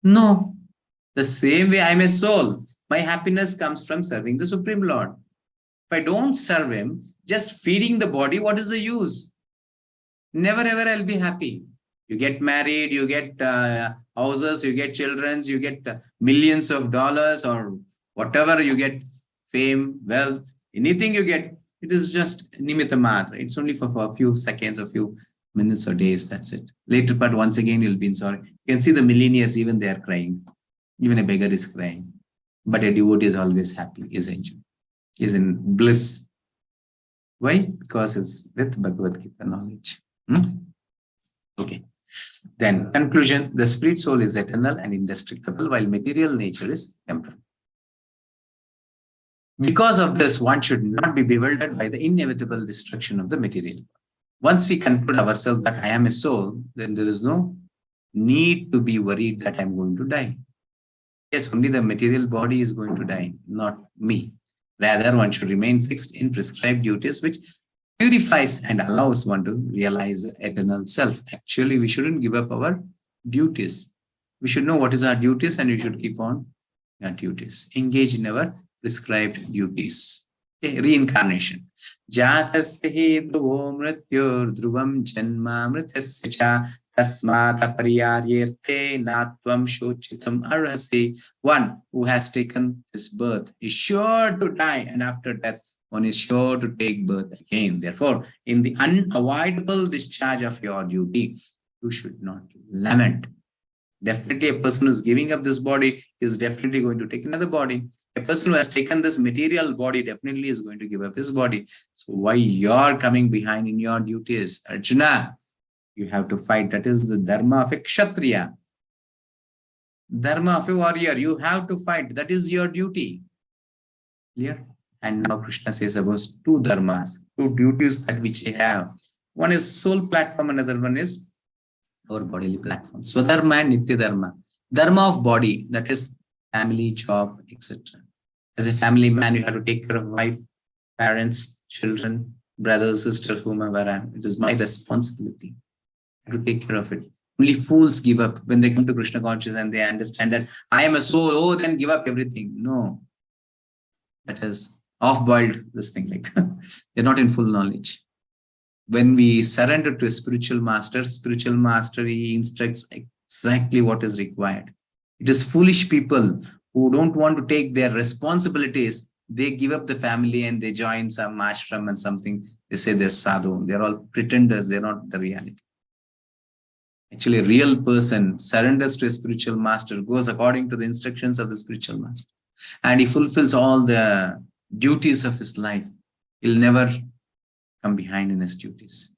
No. The same way I'm a soul. My happiness comes from serving the Supreme Lord. If I don't serve him, just feeding the body, what is the use? Never ever I'll be happy. You get married, you get houses, you get children, you get millions of dollars or whatever you get, fame, wealth, anything you get, it is just nimitta matra. It's only for a few seconds, a few minutes or days, that's it. Later part, once again, you'll be in sorrow. You can see the millionaires, even they are crying. Even a beggar is crying. But a devotee is always happy, is enjoying, is in bliss. Why? Because it's with Bhagavad Gita knowledge. Okay. Then conclusion, the spirit soul is eternal and indestructible, while material nature is temporal. Because of this, one should not be bewildered by the inevitable destruction of the material. Once we conclude ourselves that I am a soul, then there is no need to be worried that I'm going to die. Yes, only the material body is going to die, not me. Rather, one should remain fixed in prescribed duties, which purifies and allows one to realize the eternal self. Actually, we shouldn't give up our duties. We should know what is our duties and we should keep on our duties. Engage in our prescribed duties. Okay, reincarnation. Jatasya dhruvo mrityor dhruvam janma mritasya cha tasmata pariyaryerte natvam shochitam arhasi. One who has taken his birth is sure to die, and after death, one is sure to take birth again. Therefore, in the unavoidable discharge of your duty, you should not lament. Definitely, a person who's giving up this body is definitely going to take another body. A person who has taken this material body definitely is going to give up his body. So why you're coming behind in your duties? Arjuna, you have to fight. That is the dharma of a kshatriya. Dharma of a warrior. You have to fight. That is your duty. Clear? And now Krishna says about 2 dharmas, 2 duties that which they have. One is soul platform, another one is our bodily platform. Swadharma and Nitya Dharma. Dharma of body, that is family, job, etc. As a family man, you have to take care of wife, parents, children, brothers, sisters, whomever I am. It is my responsibility to take care of it. Only fools give up when they come to Krishna consciousness and they understand that I am a soul. Oh, then give up everything. No. That is off-boiled, this thing, like they're not in full knowledge. When we surrender to a spiritual master, he instructs exactly what is required. It is foolish people who don't want to take their responsibilities. They give up the family and they join some ashram and something. They say they're sadhu. They're all pretenders. They're not the reality. Actually, a real person surrenders to a spiritual master, goes according to the instructions of the spiritual master, and he fulfills all the duties of his life. He'll never come behind in his duties.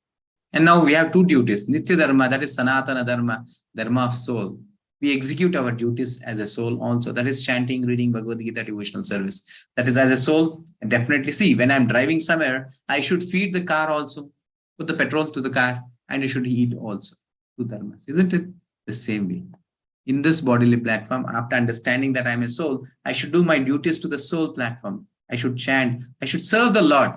And now we have 2 duties. Nitya Dharma, that is Sanatana Dharma, Dharma of Soul. We execute our duties as a soul also. That is chanting, reading Bhagavad Gita, devotional service. That is as a soul. Definitely see, when I'm driving somewhere, I should feed the car also. Put the petrol to the car and you should eat also. 2 dharmas, isn't it? The same way. In this bodily platform, after understanding that I'm a soul, I should do my duties to the soul platform. I should chant. I should serve the Lord.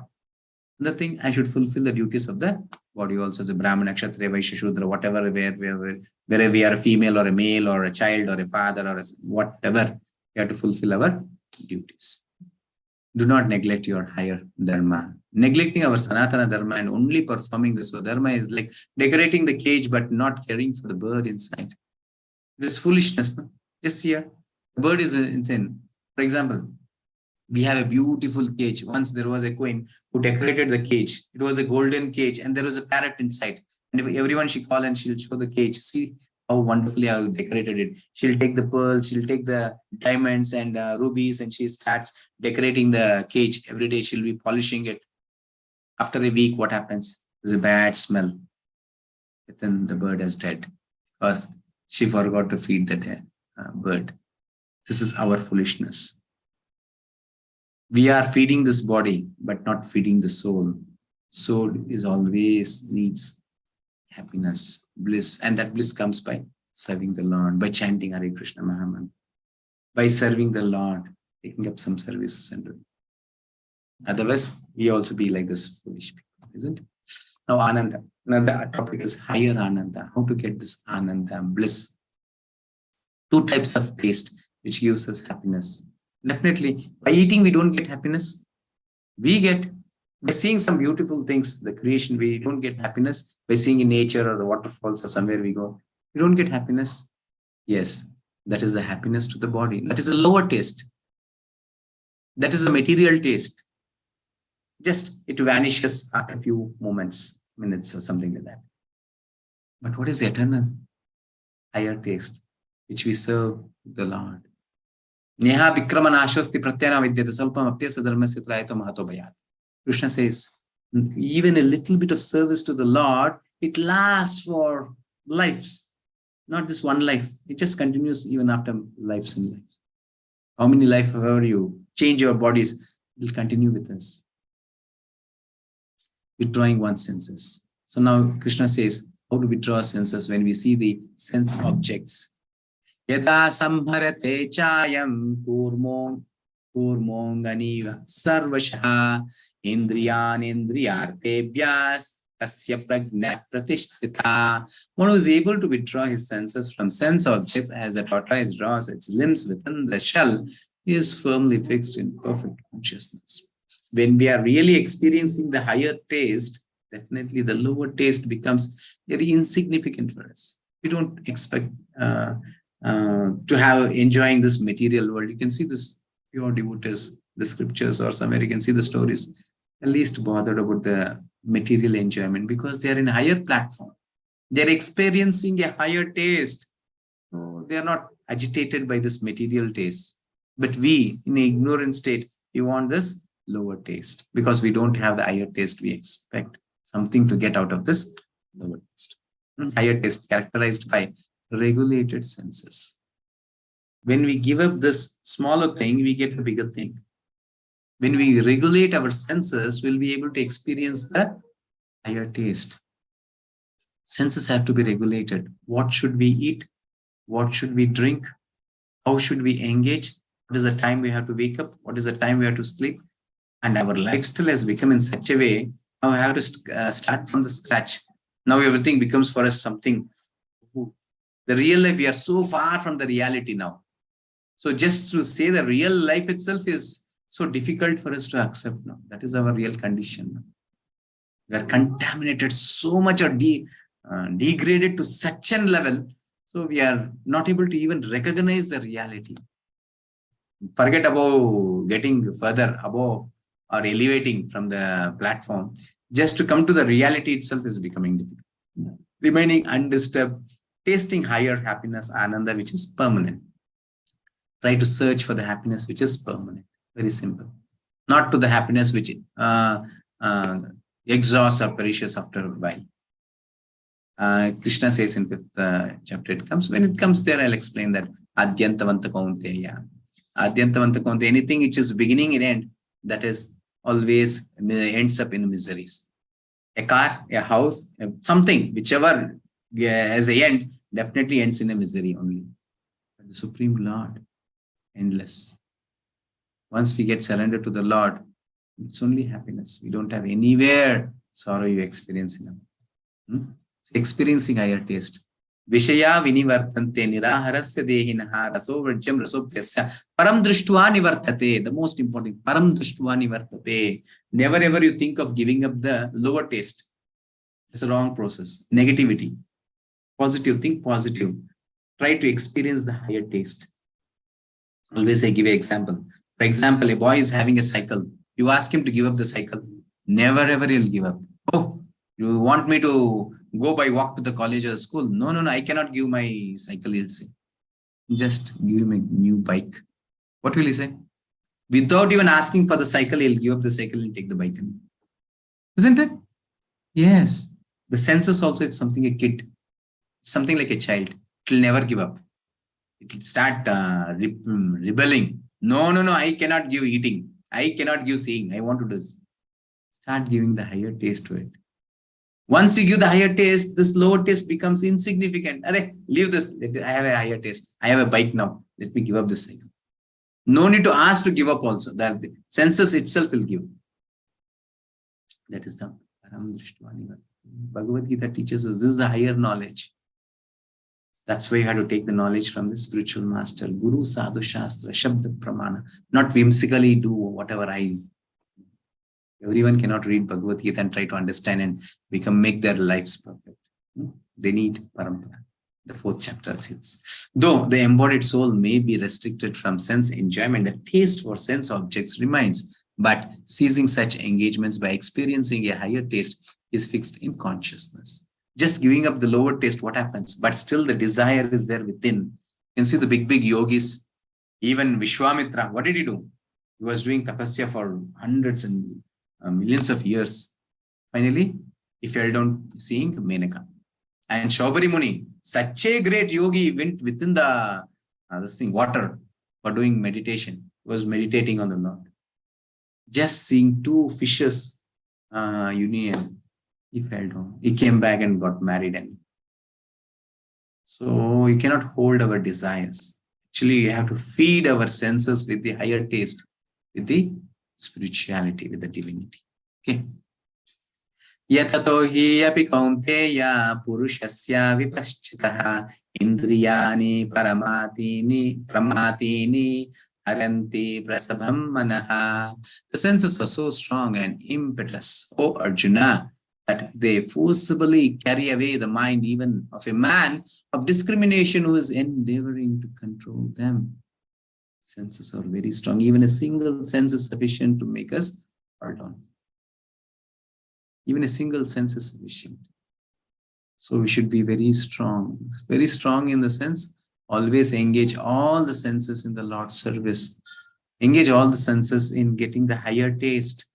The thing, I should fulfill the duties of the body also as a Brahmana, Kshatriya, Vaishya, Shudra, whatever, wherever we are a female or a male or a child or a father or whatever, we have to fulfill our duties. Do not neglect your higher dharma. Neglecting our Sanatana Dharma and only performing the Swadharma is like decorating the cage but not caring for the bird inside. This foolishness, no? Just here, the bird is insane. For example, We have a beautiful cage. Once there was a queen who decorated the cage. It was a golden cage and there was a parrot inside. And if everyone she call and she'll show the cage. See how wonderfully I decorated it. She'll take the pearls, she'll take the diamonds and rubies, and she starts decorating the cage. Every day she'll be polishing it. After a week, what happens? There's a bad smell. Then the bird is dead because she forgot to feed the bird. This is our foolishness. We are feeding this body, but not feeding the soul. Soul is always needs happiness, bliss, and that bliss comes by serving the Lord, by chanting Hare Krishna Mahamantra, by serving the Lord, taking up some services and doing. Otherwise, we also be like this foolish people, isn't it? Now, Ananda. Another topic is higher Ananda. How to get this Ananda, bliss. Two types of taste which gives us happiness. Definitely, by eating, we don't get happiness. We get, by seeing some beautiful things, the creation, we don't get happiness. By seeing in nature or the waterfalls or somewhere we go, we don't get happiness. Yes, that is the happiness to the body. That is a lower taste. That is a material taste. Just it vanishes after a few moments, minutes or something like that. But what is the eternal, higher taste, which we serve the Lord? Neha Vikramana Ashwasti Pratyana Vidyata Salpam Apyasa Dharmasya Trayata Mahato Bhayat. Krishna says, even a little bit of service to the Lord, it lasts for lives. Not this one life. It just continues even after lives and lives. How many lives, however you change your bodies, will continue with us. Withdrawing one's senses. So now Krishna says, how to withdraw senses when we see the sense objects. Yada samharate chayam kurmonganiva sarvasha indriyan indriyartebhyas tasya prajna pratishtita. One who is able to withdraw his senses from sense objects as a tortoise draws its limbs within the shell is firmly fixed in perfect consciousness. When we are really experiencing the higher taste, definitely the lower taste becomes very insignificant for us. We don't expect to have enjoying this material world. You can see this pure devotees, the scriptures or somewhere you can see the stories, at least bothered about the material enjoyment because they are in a higher platform. They're experiencing a higher taste. So they are not agitated by this material taste. But we, in an ignorant state, we want this lower taste because we don't have the higher taste. We expect something to get out of this lower taste. Higher taste characterized by regulated senses. When we give up this smaller thing, we get the bigger thing. When we regulate our senses, we'll be able to experience the higher taste. Senses have to be regulated. What should we eat? What should we drink? How should we engage? What is the time we have to wake up? What is the time we have to sleep? And our lifestyle has become in such a way, now I have to start from the scratch. Now everything becomes for us something. The real life, we are so far from the reality now. So just to say the real life itself is so difficult for us to accept now. That is our real condition. We are contaminated so much or degraded to such a level. So we are not able to even recognize the reality. Forget about getting further above or elevating from the platform. Just to come to the reality itself is becoming difficult. Remaining undisturbed, tasting higher happiness, ananda, which is permanent. Try to search for the happiness which is permanent. Very simple. Not to the happiness which exhausts or perishes after a while. Krishna says in 5th chapter, it comes. When it comes there, I'll explain that. Adyantavanta kaunteya. Adyantavanta kaunteya, anything which is beginning and end, that is always ends up in miseries. A car, a house, something, whichever as a end, definitely ends in a misery only. But the Supreme Lord, endless. Once we get surrendered to the Lord, it's only happiness. We don't have anywhere sorrow you experience in them. Experiencing higher taste. Vishaya vinivartante niraharasya dehinaha raso vrajyam rasopyasya param drishtva nivartate. The most important, param drishtva nivartate. Never ever you think of giving up the lower taste. It's a wrong process. Negativity. Positive, think positive. Try to experience the higher taste. Always I give an example. For example, a boy is having a cycle. You ask him to give up the cycle. Never ever he'll give up. Oh, you want me to go by walk to the college or school? No, no, no, I cannot give my cycle, he'll say. Just give him a new bike. What will he say? Without even asking for the cycle, he'll give up the cycle and take the bike. Isn't it? Yes. The senses also, it's something a kid, something like a child. It will never give up. It will start rebelling. No, no, no, I cannot give eating. I cannot give seeing. I want to do this. Start giving the higher taste to it. Once you give the higher taste, this lower taste becomes insignificant. Arey, leave this. I have a higher taste. I have a bike now. Let me give up this cycle. No need to ask to give up also. That the senses itself will give. That is the Bhagavad Gita teaches us this is the higher knowledge. That's why you have to take the knowledge from the spiritual master, Guru, Sadhu, Shastra, Shabda, Pramana, not whimsically do whatever everyone cannot read Bhagavad Gita and try to understand and make their lives perfect. They need Parampara. The 4th chapter says, though the embodied soul may be restricted from sense enjoyment, the taste for sense objects remains, but ceasing such engagements by experiencing a higher taste is fixed in consciousness. Just giving up the lower taste, what happens? But still the desire is there within. You can see the big yogis, even Vishwamitra, what did he do? He was doing tapasya for hundreds and millions of years. Finally, he fell down seeing Menaka. And Shaubari Muni, such a great yogi, went within the water for doing meditation. He was meditating on the Lord. Just seeing 2 fishes union, he fell down. He came back and got married. And so you cannot hold our desires. Actually, you have to feed our senses with the higher taste, with the spirituality, with the divinity. Okay. Yatato hi api kaunteya purushasya vipaschitaha indriyani pramatini haranti prasabham manaha. The senses are so strong and impetuous, O Arjuna, that they forcibly carry away the mind even of a man of discrimination who is endeavoring to control them. Senses are very strong. Even a single sense is sufficient to make us fall down. Even a single sense is sufficient. So we should be very strong in the sense, always engage all the senses in the Lord's service. Engage all the senses in getting the higher taste.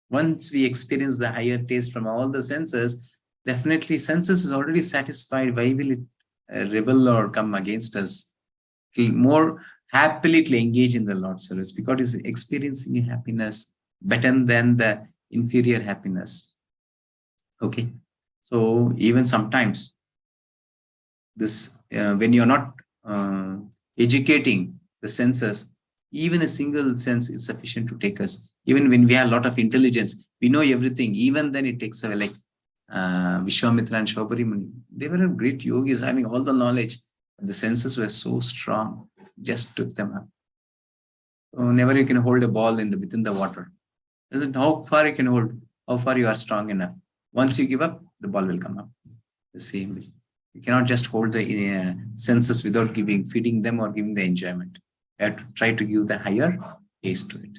Once we experience the higher taste from all the senses, definitely senses is already satisfied. Why will it rebel or come against us? More happily to engage in the Lord's service because it's experiencing a happiness better than the inferior happiness. Okay, so even sometimes this when you're not educating the senses, even a single sense is sufficient to take us. Even when we have a lot of intelligence, we know everything. Even then, it takes away. Like Vishwamitra and Shaubari Muni, they were great yogis having all the knowledge. The senses were so strong, just took them up. So never you can hold a ball within the water. Isn't how far you can hold, how far you are strong enough. Once you give up, the ball will come up. The same way. You cannot just hold the senses without feeding them or giving the enjoyment. You have to try to give the higher taste to it.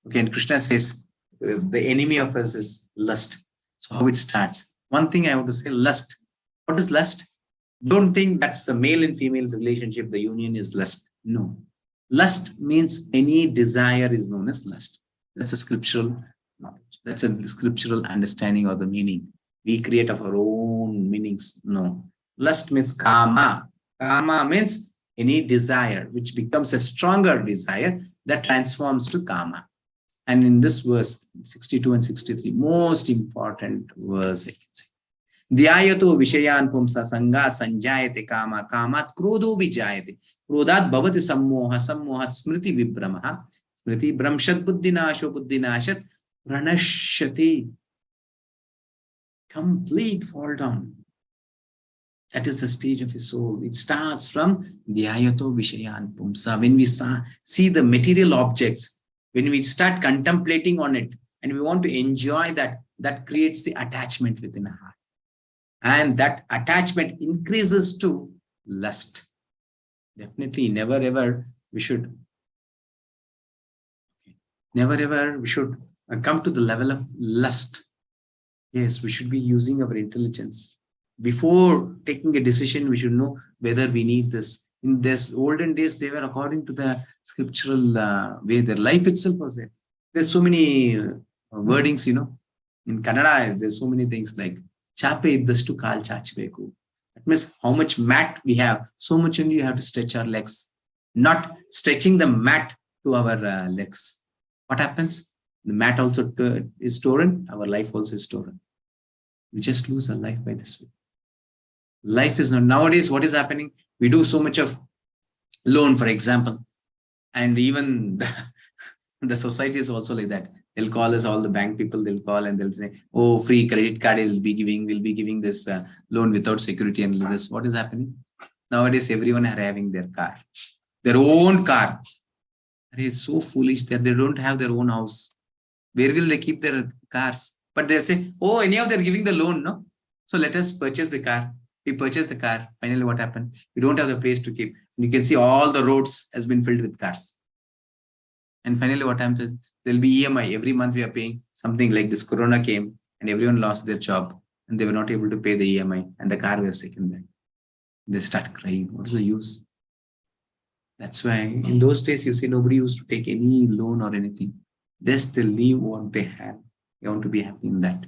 Okay, and Krishna says, the enemy of us is lust. So how it starts? One thing I want to say, lust. What is lust? Don't think that's the male and female relationship, the union is lust. No. Lust means any desire is known as lust. That's a scriptural knowledge. That's a scriptural understanding of the meaning. We create of our own meanings. No. Lust means kama. Kama means any desire which becomes a stronger desire that transforms to kama. And in this verse, 62 and 63, most important verse I can say. Dhyayato vishayan pumsa sanga sanjayate kama kamat krodho vijayate krodat bhavati sammoha sammohat smriti vibramaha smriti bramshat buddhinasho buddhinashat pranashyati. Complete fall down. That is the stage of his soul. It starts from dhyayato vishayan pumsa. When we see the material objects, when we start contemplating on it and we want to enjoy that, that creates the attachment within our heart. And that attachment increases to lust. Definitely never ever we should Never ever we should come to the level of lust. Yes, we should be using our intelligence. Before taking a decision, we should know whether we need this. In this olden days, they were according to the scriptural way. Their life itself was there. There's so many wordings, In Kannada, there's so many things like chape iddastu kaal chachbeku. That means how much mat we have, so much only you have to stretch our legs. Not stretching the mat to our legs. What happens? The mat also is torn, our life also is torn. We just lose our life by this way. Life is not, nowadays, what is happening? We do so much of loan, for example, and even the society is also like that. They'll call us, all the bank people, they'll call and they'll say, oh, free credit card we'll be giving this loan without security and this. What is happening? Nowadays, everyone are having their car, their own car. It's so foolish that they don't have their own house. Where will they keep their cars? But they'll say, oh, anyhow, they're giving the loan, no? So let us purchase the car. We purchase the car. Finally, what happened? We don't have the place to keep. And you can see all the roads has been filled with cars. And finally, what happens? There'll be EMI. Every month we are paying something like this. Corona came and everyone lost their job and they were not able to pay the EMI and the car was taken back. They start crying. What is the use? That's why in those days, you see, nobody used to take any loan or anything. Just they leave what they have. They want to be happy in that.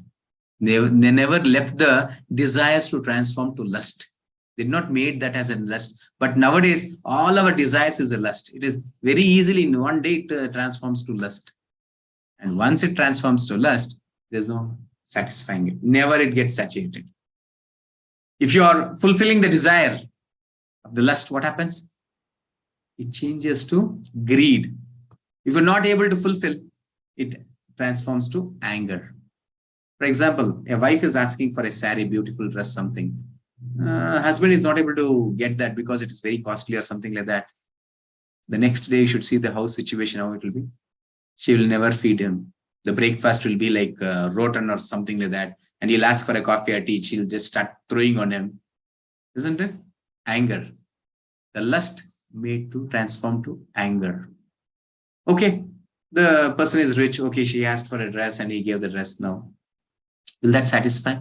They never left the desires to transform to lust. They did not made that as a lust. But nowadays, all our desires is a lust. It is very easily, in one day, it transforms to lust. And once it transforms to lust, there's no satisfying it. Never it gets satiated. If you are fulfilling the desire of the lust, what happens? It changes to greed. If you're not able to fulfill, it transforms to anger. For example, a wife is asking for a sari, beautiful dress, something. Husband is not able to get that because it is very costly or something like that. The next day, you should see the house situation, how it will be. She will never feed him. The breakfast will be like rotten or something like that. And he'll ask for a coffee or tea. She'll just start throwing on him. Isn't it? Anger. The lust made to transform to anger. Okay, the person is rich. Okay, she asked for a dress and he gave the dress now. Will that satisfy?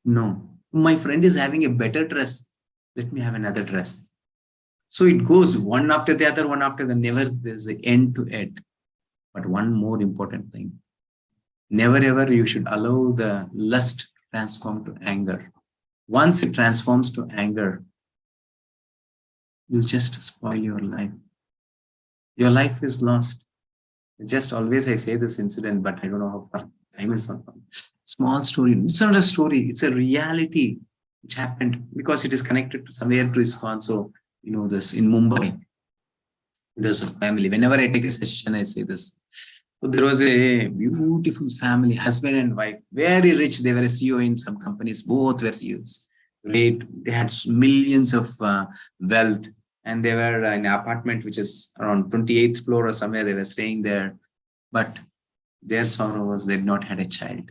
No. My friend is having a better dress. Let me have another dress. So it goes one after the other, one after the never. There's an end to it. But one more important thing. Never ever you should allow the lust to transform to anger. Once it transforms to anger, you'll just spoil your life. Your life is lost. Just always I say this incident, but I don't know how far time is not. Small story. It's not a story. It's a reality which happened because it is connected to somewhere to ISKCON. So, this in Mumbai, there's a family. Whenever I take a session, I say this. So there was a beautiful family, husband and wife, very rich. They were a CEO in some companies. Both were CEOs. Great. They had millions of wealth. And they were in an apartment which is around 28th floor or somewhere. They were staying there. But their sorrow was they had not had a child.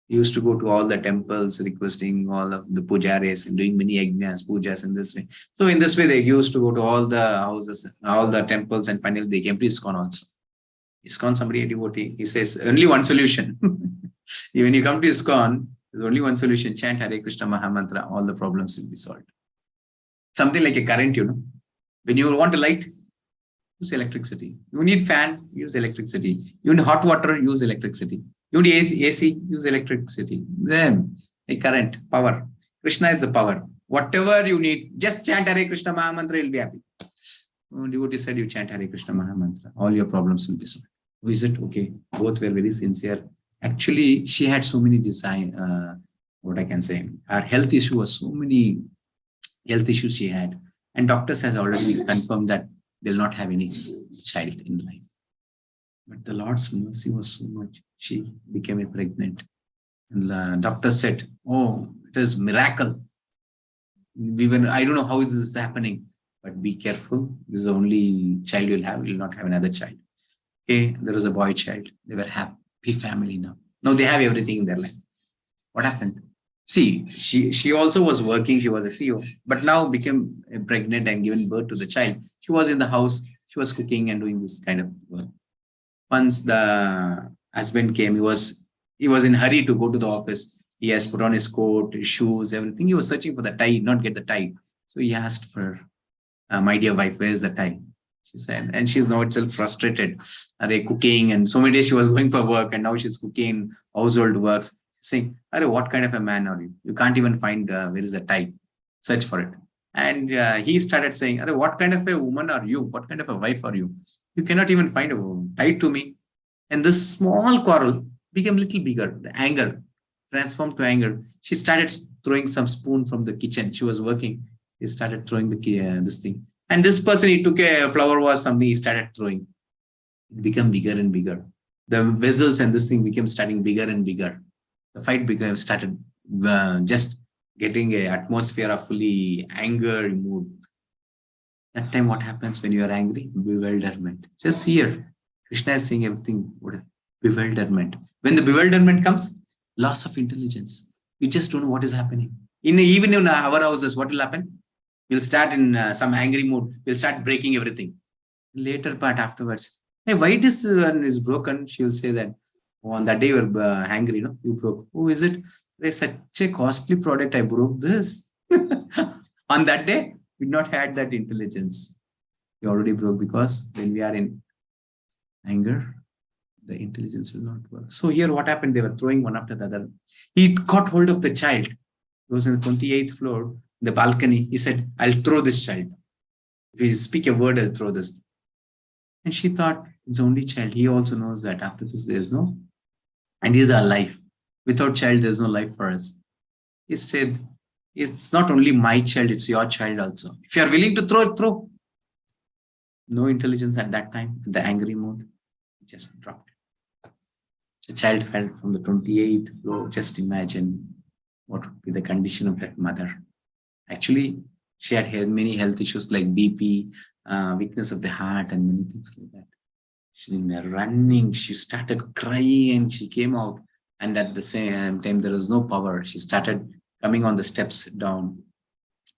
They used to go to all the temples requesting all of the pujaris and doing many yajnas, pujas in this way. So in this way, they used to go to all the houses, all the temples, and finally they came to ISKCON also. ISKCON, somebody, a devotee, he says, only one solution. When you come to ISKCON, there's only one solution. Chant Hare Krishna Mahamantra, all the problems will be solved. Something like a current, When you want a light, use electricity. You need fan, use electricity. You need hot water, use electricity. You need AC, use electricity. Then a current, power. Krishna is the power. Whatever you need, just chant Hare Krishna Mahamantra, you'll be happy. Devotee said, you chant Hare Krishna Mahamantra, all your problems will be solved. Oh, is it? Okay. Both were very sincere. Actually, she had so many what I can say, her health issue was so many health issues she had. And doctors has already confirmed that they'll not have any child in life. But the Lord's mercy was so much. She became pregnant. And the doctor said, oh, it is miracle. I don't know how is this happening, but be careful. This is the only child you'll have. You'll not have another child. Okay, there was a boy child. They were happy family now. Now they have everything in their life. What happened? See, she also was working. She was a CEO, but now became pregnant and given birth to the child. She was in the house. She was cooking and doing this kind of work. Once the husband came, he was in a hurry to go to the office. He has put on his coat, his shoes, everything. He was searching for the tie, not get the tie. So he asked for, my dear wife, where is the tie? She said, and she's now itself frustrated. Are they cooking? And so many days she was going for work, and now she's cooking household works. She's saying, Are, what kind of a man are you? You can't even find where is the tie. Search for it. And he started saying, Are, what kind of a woman are you? What kind of a wife are you? You cannot even find a tie to me. And this small quarrel became a little bigger. The anger transformed to anger. She started throwing some spoon from the kitchen. She was working. He started throwing this thing. And this person, he took a flower vase, something he started throwing. It became bigger and bigger. The vessels and this thing became starting bigger and bigger. The fight started just getting an atmosphere of fully anger mood. That time, what happens when you are angry? Bewilderment. Just here, Krishna is saying everything. What is bewilderment? When the bewilderment comes, loss of intelligence. You just don't know what is happening. Even in our houses, what will happen? We'll start in some angry mood. We'll start breaking everything. Later part afterwards, hey, why this one is broken? She'll say that, oh, on that day you were angry, no? You broke. Oh, is it? There's such a costly product. I broke this. On that day, we not had that intelligence. We already broke, because when we are in anger, the intelligence will not work. So here what happened? They were throwing one after the other. He caught hold of the child. It was in the 28th floor, the balcony. He said, I'll throw this child. If you speak a word, I'll throw this. And she thought, it's only child. He also knows that after this, there's no, and he's our life. Without child, there's no life for us. He said, it's not only my child, it's your child also. If you are willing to throw it, throw. No intelligence at that time, in the angry mood, just dropped it. The child fell from the 28th floor. Just imagine what would be the condition of that mother. Actually, she had many health issues like BP, weakness of the heart, and many things like that. She running, she started crying, and she came out. And at the same time, there was no power. She started coming on the steps down.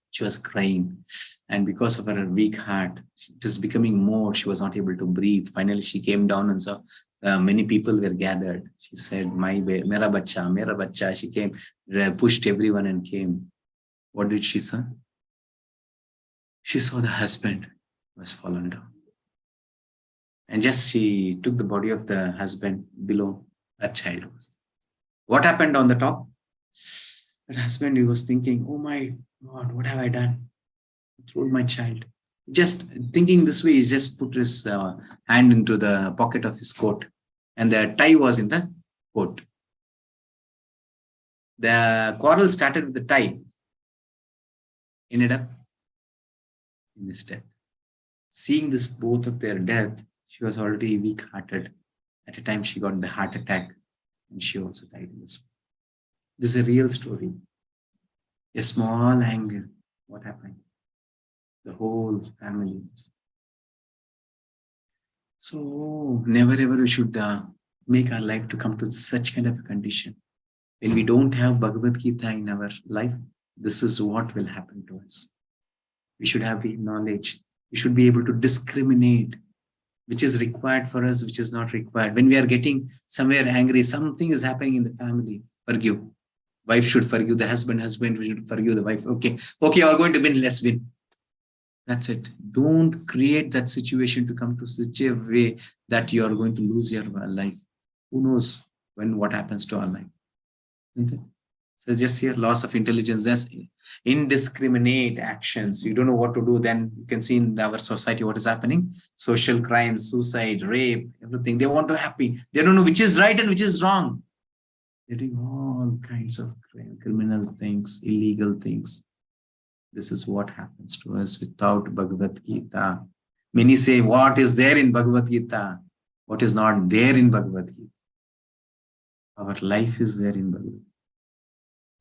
She was crying. And because of her weak heart, it was becoming more. She was not able to breathe. Finally, she came down and saw many people were gathered. She said, Mera bacha. She came, pushed everyone and came. What did she see? She saw the husband was fallen down. And just she took the body of the husband below. That child was. What happened on the top? That husband, he was thinking, oh my God, what have I done? I threw my child. Just thinking this way, he just put his hand into the pocket of his coat, and the tie was in the coat. The quarrel started with the tie, ended up in his death. Seeing this, both of their death, she was already weak-hearted. At a time, she got the heart attack, and she also died in this. This is a real story. A small anger. What happened? The whole family. So never ever we should make our life to come to such kind of a condition. When we don't have Bhagavad Gita in our life, this is what will happen to us. We should have the knowledge. We should be able to discriminate which is required for us, which is not required. When we are getting somewhere angry, something is happening in the family, forgive. Wife should forgive the husband should forgive the wife. Okay, you are going to win, let's win. That's it. Don't create that situation to come to such a way that you are going to lose your life. Who knows what happens to our life? Isn't it? So just here, loss of intelligence, that's indiscriminate actions. You don't know what to do. Then you can see in our society what is happening. Social crimes, suicide, rape, everything. They want to be happy. They don't know which is right and which is wrong. They're doing all kinds of criminal things, illegal things. This is what happens to us without Bhagavad Gita. Many say, what is there in Bhagavad Gita? What is not there in Bhagavad Gita? Our life is there in Bhagavad Gita.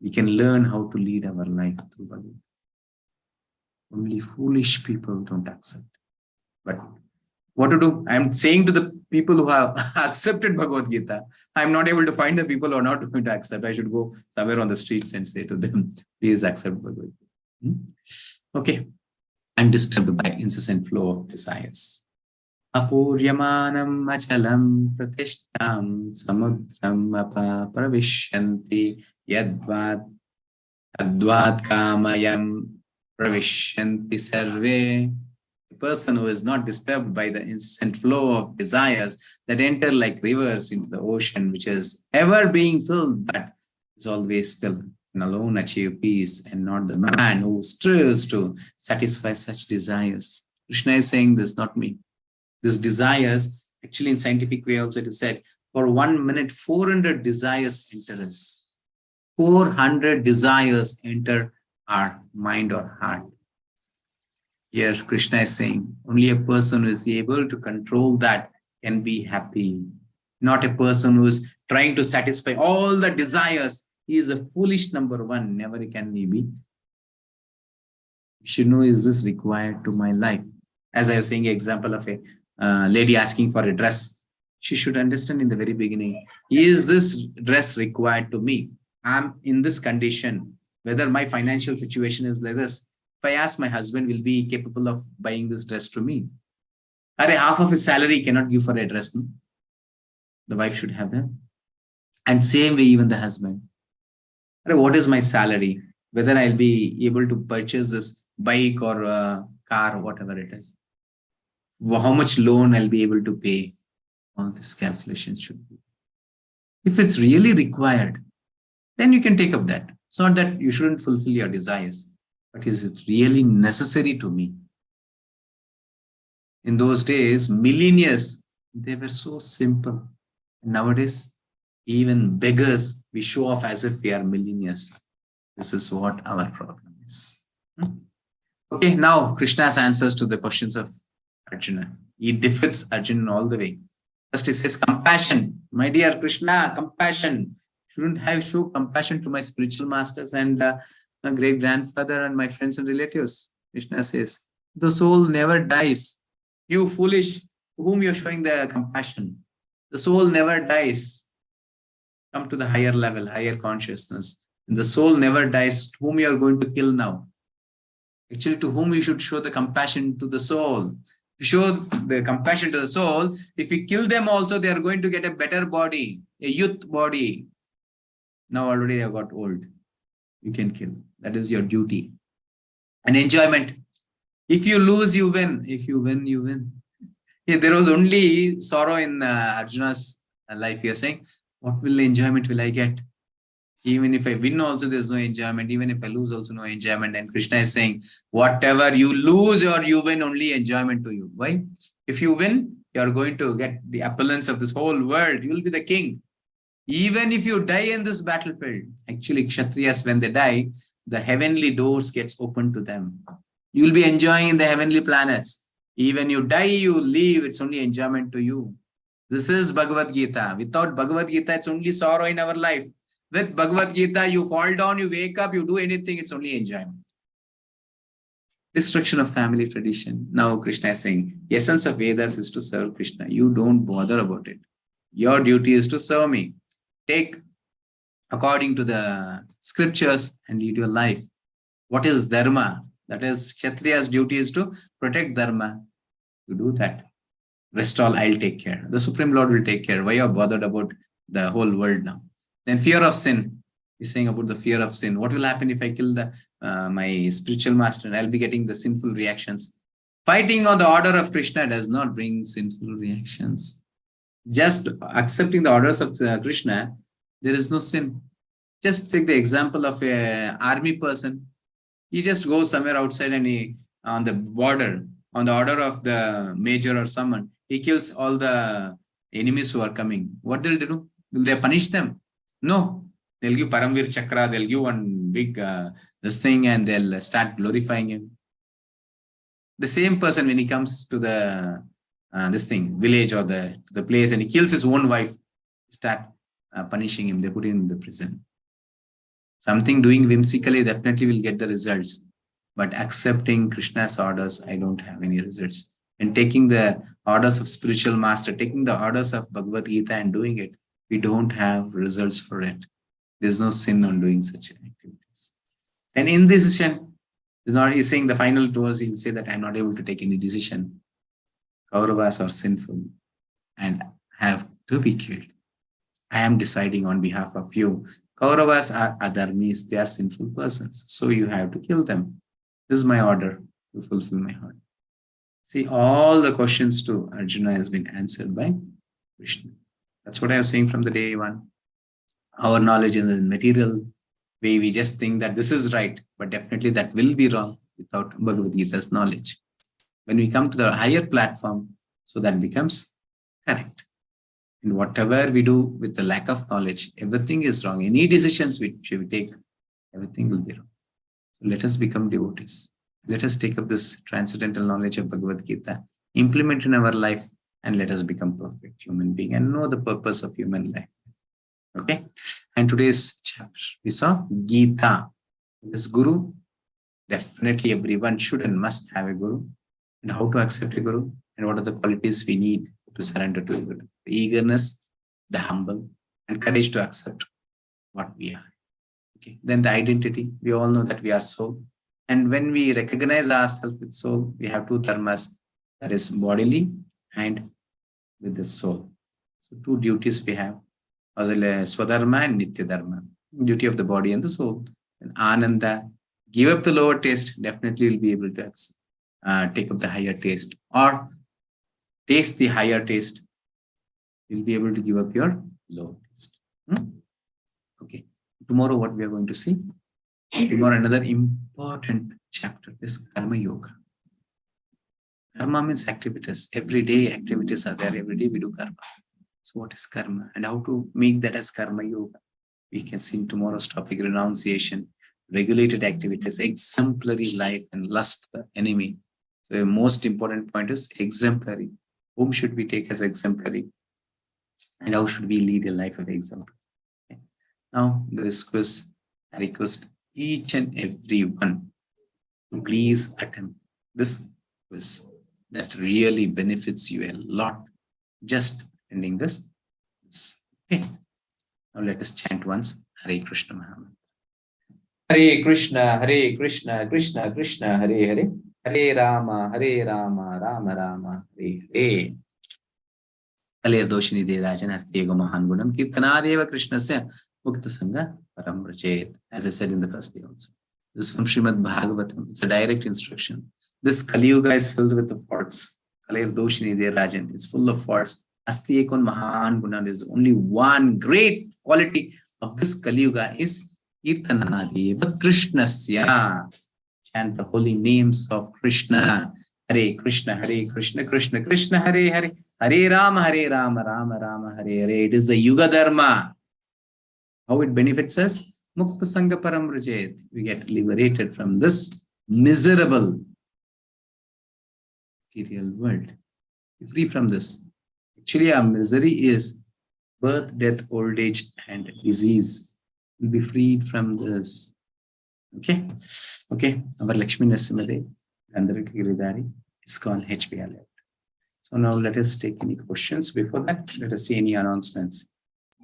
We can learn how to lead our life through Bhagavad Gita. Only foolish people don't accept. But what to do? I'm saying to the people who have accepted Bhagavad Gita, I'm not able to find the people who are not going to accept. I should go somewhere on the streets and say to them, please accept Bhagavad Gita. Okay. I'm disturbed by incessant flow of desires. Apuryamanam achalam pratishtam samudram apa pravishyanti yadvat advat kamayam pravishyanti sarve. A person who is not disturbed by the incessant flow of desires that enter like rivers into the ocean, which is ever being filled, but is always still, and alone achieve peace, and not the man who strives to satisfy such desires. Krishna is saying this, not me. These desires, actually in scientific way also it is said, for 1 minute, 400 desires enter us. 400 desires enter our mind or heart. Here Krishna is saying, only a person who is able to control that can be happy. Not a person who is trying to satisfy all the desires. He is a foolish number one, never can he be. You should know, is this required to my life? As I was saying, an example of a lady asking for a dress. She should understand in the very beginning, is this dress required to me? I'm in this condition, whether my financial situation is like this. If I ask my husband, will be capable of buying this dress to me? Half of his salary cannot give for a dress. No? The wife should have that. And same way, even the husband. What is my salary? Whether I'll be able to purchase this bike or car, or whatever it is. How much loan I'll be able to pay. All this calculation should be. If it's really required, then you can take up that. It's not that you shouldn't fulfill your desires, but is it really necessary to me? In those days, millionaires, they were so simple. Nowadays, even beggars, we show off as if we are millionaires. This is what our problem is. Okay, now Krishna's answers to the questions of Arjuna. He defeats Arjuna all the way. First he says, compassion. My dear Krishna, compassion. Shouldn't I show compassion to my spiritual masters and my great-grandfather and my friends and relatives? Krishna says, the soul never dies. You foolish, to whom you're showing the compassion. The soul never dies. Come to the higher level, higher consciousness. And the soul never dies. Whom you are going to kill now? Actually, to whom you should show the compassion? To the soul. To show the compassion to the soul, if you kill them also, they are going to get a better body, a youth body. Now already they have got old. You can kill. That is your duty. And enjoyment. If you lose, you win. If you win, you win. If there was only sorrow in Arjuna's life, you are saying, what will enjoyment will I get? Even if I win also, there's no enjoyment. Even if I lose also, no enjoyment. And Krishna is saying, whatever you lose or you win, only enjoyment to you. Why? If you win, you're going to get the opulence of this whole world. You will be the king. Even if you die in this battlefield, actually, Kshatriyas, when they die, the heavenly doors gets opened to them. You will be enjoying the heavenly planets. Even you die, you leave, it's only enjoyment to you. This is Bhagavad Gita. Without Bhagavad Gita, it's only sorrow in our life. With Bhagavad Gita, you fall down, you wake up, you do anything, it's only enjoyment. Destruction of family tradition. Now Krishna is saying, the essence of Vedas is to serve Krishna. You don't bother about it. Your duty is to serve me. Take according to the scriptures and lead your life. What is Dharma? That is, Kshatriya's duty is to protect Dharma. You do that. Rest all, I'll take care. The Supreme Lord will take care. Why are you bothered about the whole world now? Then fear of sin. He's saying about the fear of sin. What will happen if I kill my spiritual master? I'll be getting the sinful reactions. Fighting on the order of Krishna does not bring sinful reactions. Just accepting the orders of Krishna, there is no sin. Just take the example of an army person. He just goes somewhere outside and he, on the border, on the order of the major or someone, he kills all the enemies who are coming. What they'll do? Will they punish them? No. They'll give Paramvir Chakra, they'll give one big this thing and they'll start glorifying him. The same person, when he comes to the village or the place, and he kills his own wife, start punishing him. They put him in the prison. Something doing whimsically definitely will get the results. But accepting Krishna's orders, I don't have any results. And taking the orders of spiritual master, taking the orders of Bhagavad Gita and doing it, we don't have results for it. There's no sin on doing such activities. And indecision is not, he's saying the final towards, he'll say that I'm not able to take any decision. Kauravas are sinful and have to be killed. I am deciding on behalf of you. Kauravas are adharmis, they are sinful persons. So you have to kill them. This is my order to fulfill my heart. See, all the questions to Arjuna has been answered by Krishna. That's what I was saying from the day one. Our knowledge is in material way. We just think that this is right, but definitely that will be wrong without Bhagavad Gita's knowledge. When we come to the higher platform, so that becomes correct. And whatever we do with the lack of knowledge, everything is wrong. Any decisions which we take, everything will be wrong. So let us become devotees. Let us take up this transcendental knowledge of Bhagavad Gita, implement in our life, and let us become perfect human being and know the purpose of human life. Okay? And today's chapter, we saw Gita. This Guru, definitely everyone should and must have a Guru. And how to accept a Guru, and what are the qualities we need to surrender to a Guru. The eagerness, the humble, and courage to accept what we are. Okay. Then the identity, we all know that we are soul. And when we recognize ourselves with soul, we have two dharmas, that is bodily and with the soul. So two duties we have, Swadharma and Nitya Dharma, duty of the body and the soul. And Ananda, give up the lower taste, definitely you'll be able to take up the higher taste, or taste the higher taste, you'll be able to give up your lower taste. Okay. Tomorrow what we are going to see? Tomorrow another important chapter is Karma Yoga. Karma means activities. Every day activities are there. Every day we do karma. So what is karma and how to make that as Karma Yoga? We can see in tomorrow's topic, renunciation, regulated activities, exemplary life, and lust, the enemy. So the most important point is exemplary. Whom should we take as exemplary? And how should we lead a life of exemplary? Okay. Now, this quiz, I request each and every one to please attempt this quiz. That really benefits you a lot. Just ending this. Okay. Now let us chant once. Hare Krishna Mahamantra. Hare Krishna, Krishna Krishna, Hare Hare. Hare Rama, Rama Rama, Hare Hare. Kalir doshini de rajan hastiyego mahan gunam kirtanadeva Krishnasya mukta sangha param vrachet. As I said in the first day also. This is from Srimad Bhagavatam. It's a direct instruction. This Kali Yuga is filled with the faults. Kalir doshini de rajan. It's full of faults. Astiyekon mahan gunam. There's only one great quality of this Kali Yuga is kirtanadeva Krishnasya. Chant the holy names of Krishna. Hare Krishna, Krishna Krishna, Hare Hare. Hare Rama, Rama Rama, Hare Hare. It is a Yuga Dharma. How it benefits us? Mukta Sangha Param Rajet. We get liberated from this miserable material world. Be free from this. Actually, our misery is birth, death, old age, and disease. We'll be freed from this. Okay? Okay. Our Lakshmi Narasimha Gandharva Giridhara is called HPL. So now let us take any questions. Before that, let us see any announcements.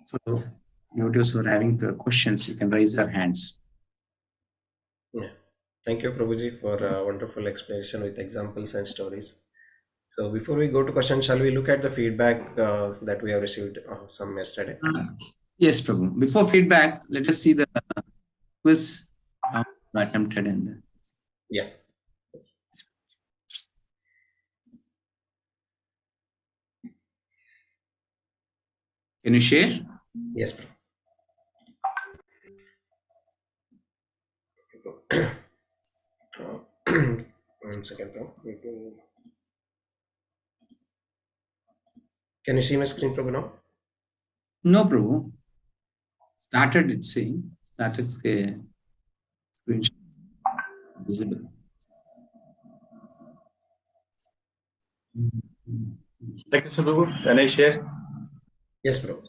So those who are having questions, you can raise your hands. Yeah. Thank you, Prabhuji, for a wonderful explanation with examples and stories. So before we go to questions, shall we look at the feedback that we have received some yesterday? Yes, Prabhu. Before feedback, let us see the quiz attempted. And yeah. Can you share? Yes, bro. One second, bro. Can you see my screen, Prabhu, now? No, Prabhu. Started it saying. Started screen visible. Thank you, Prabhu. Can I share? Yes, bro.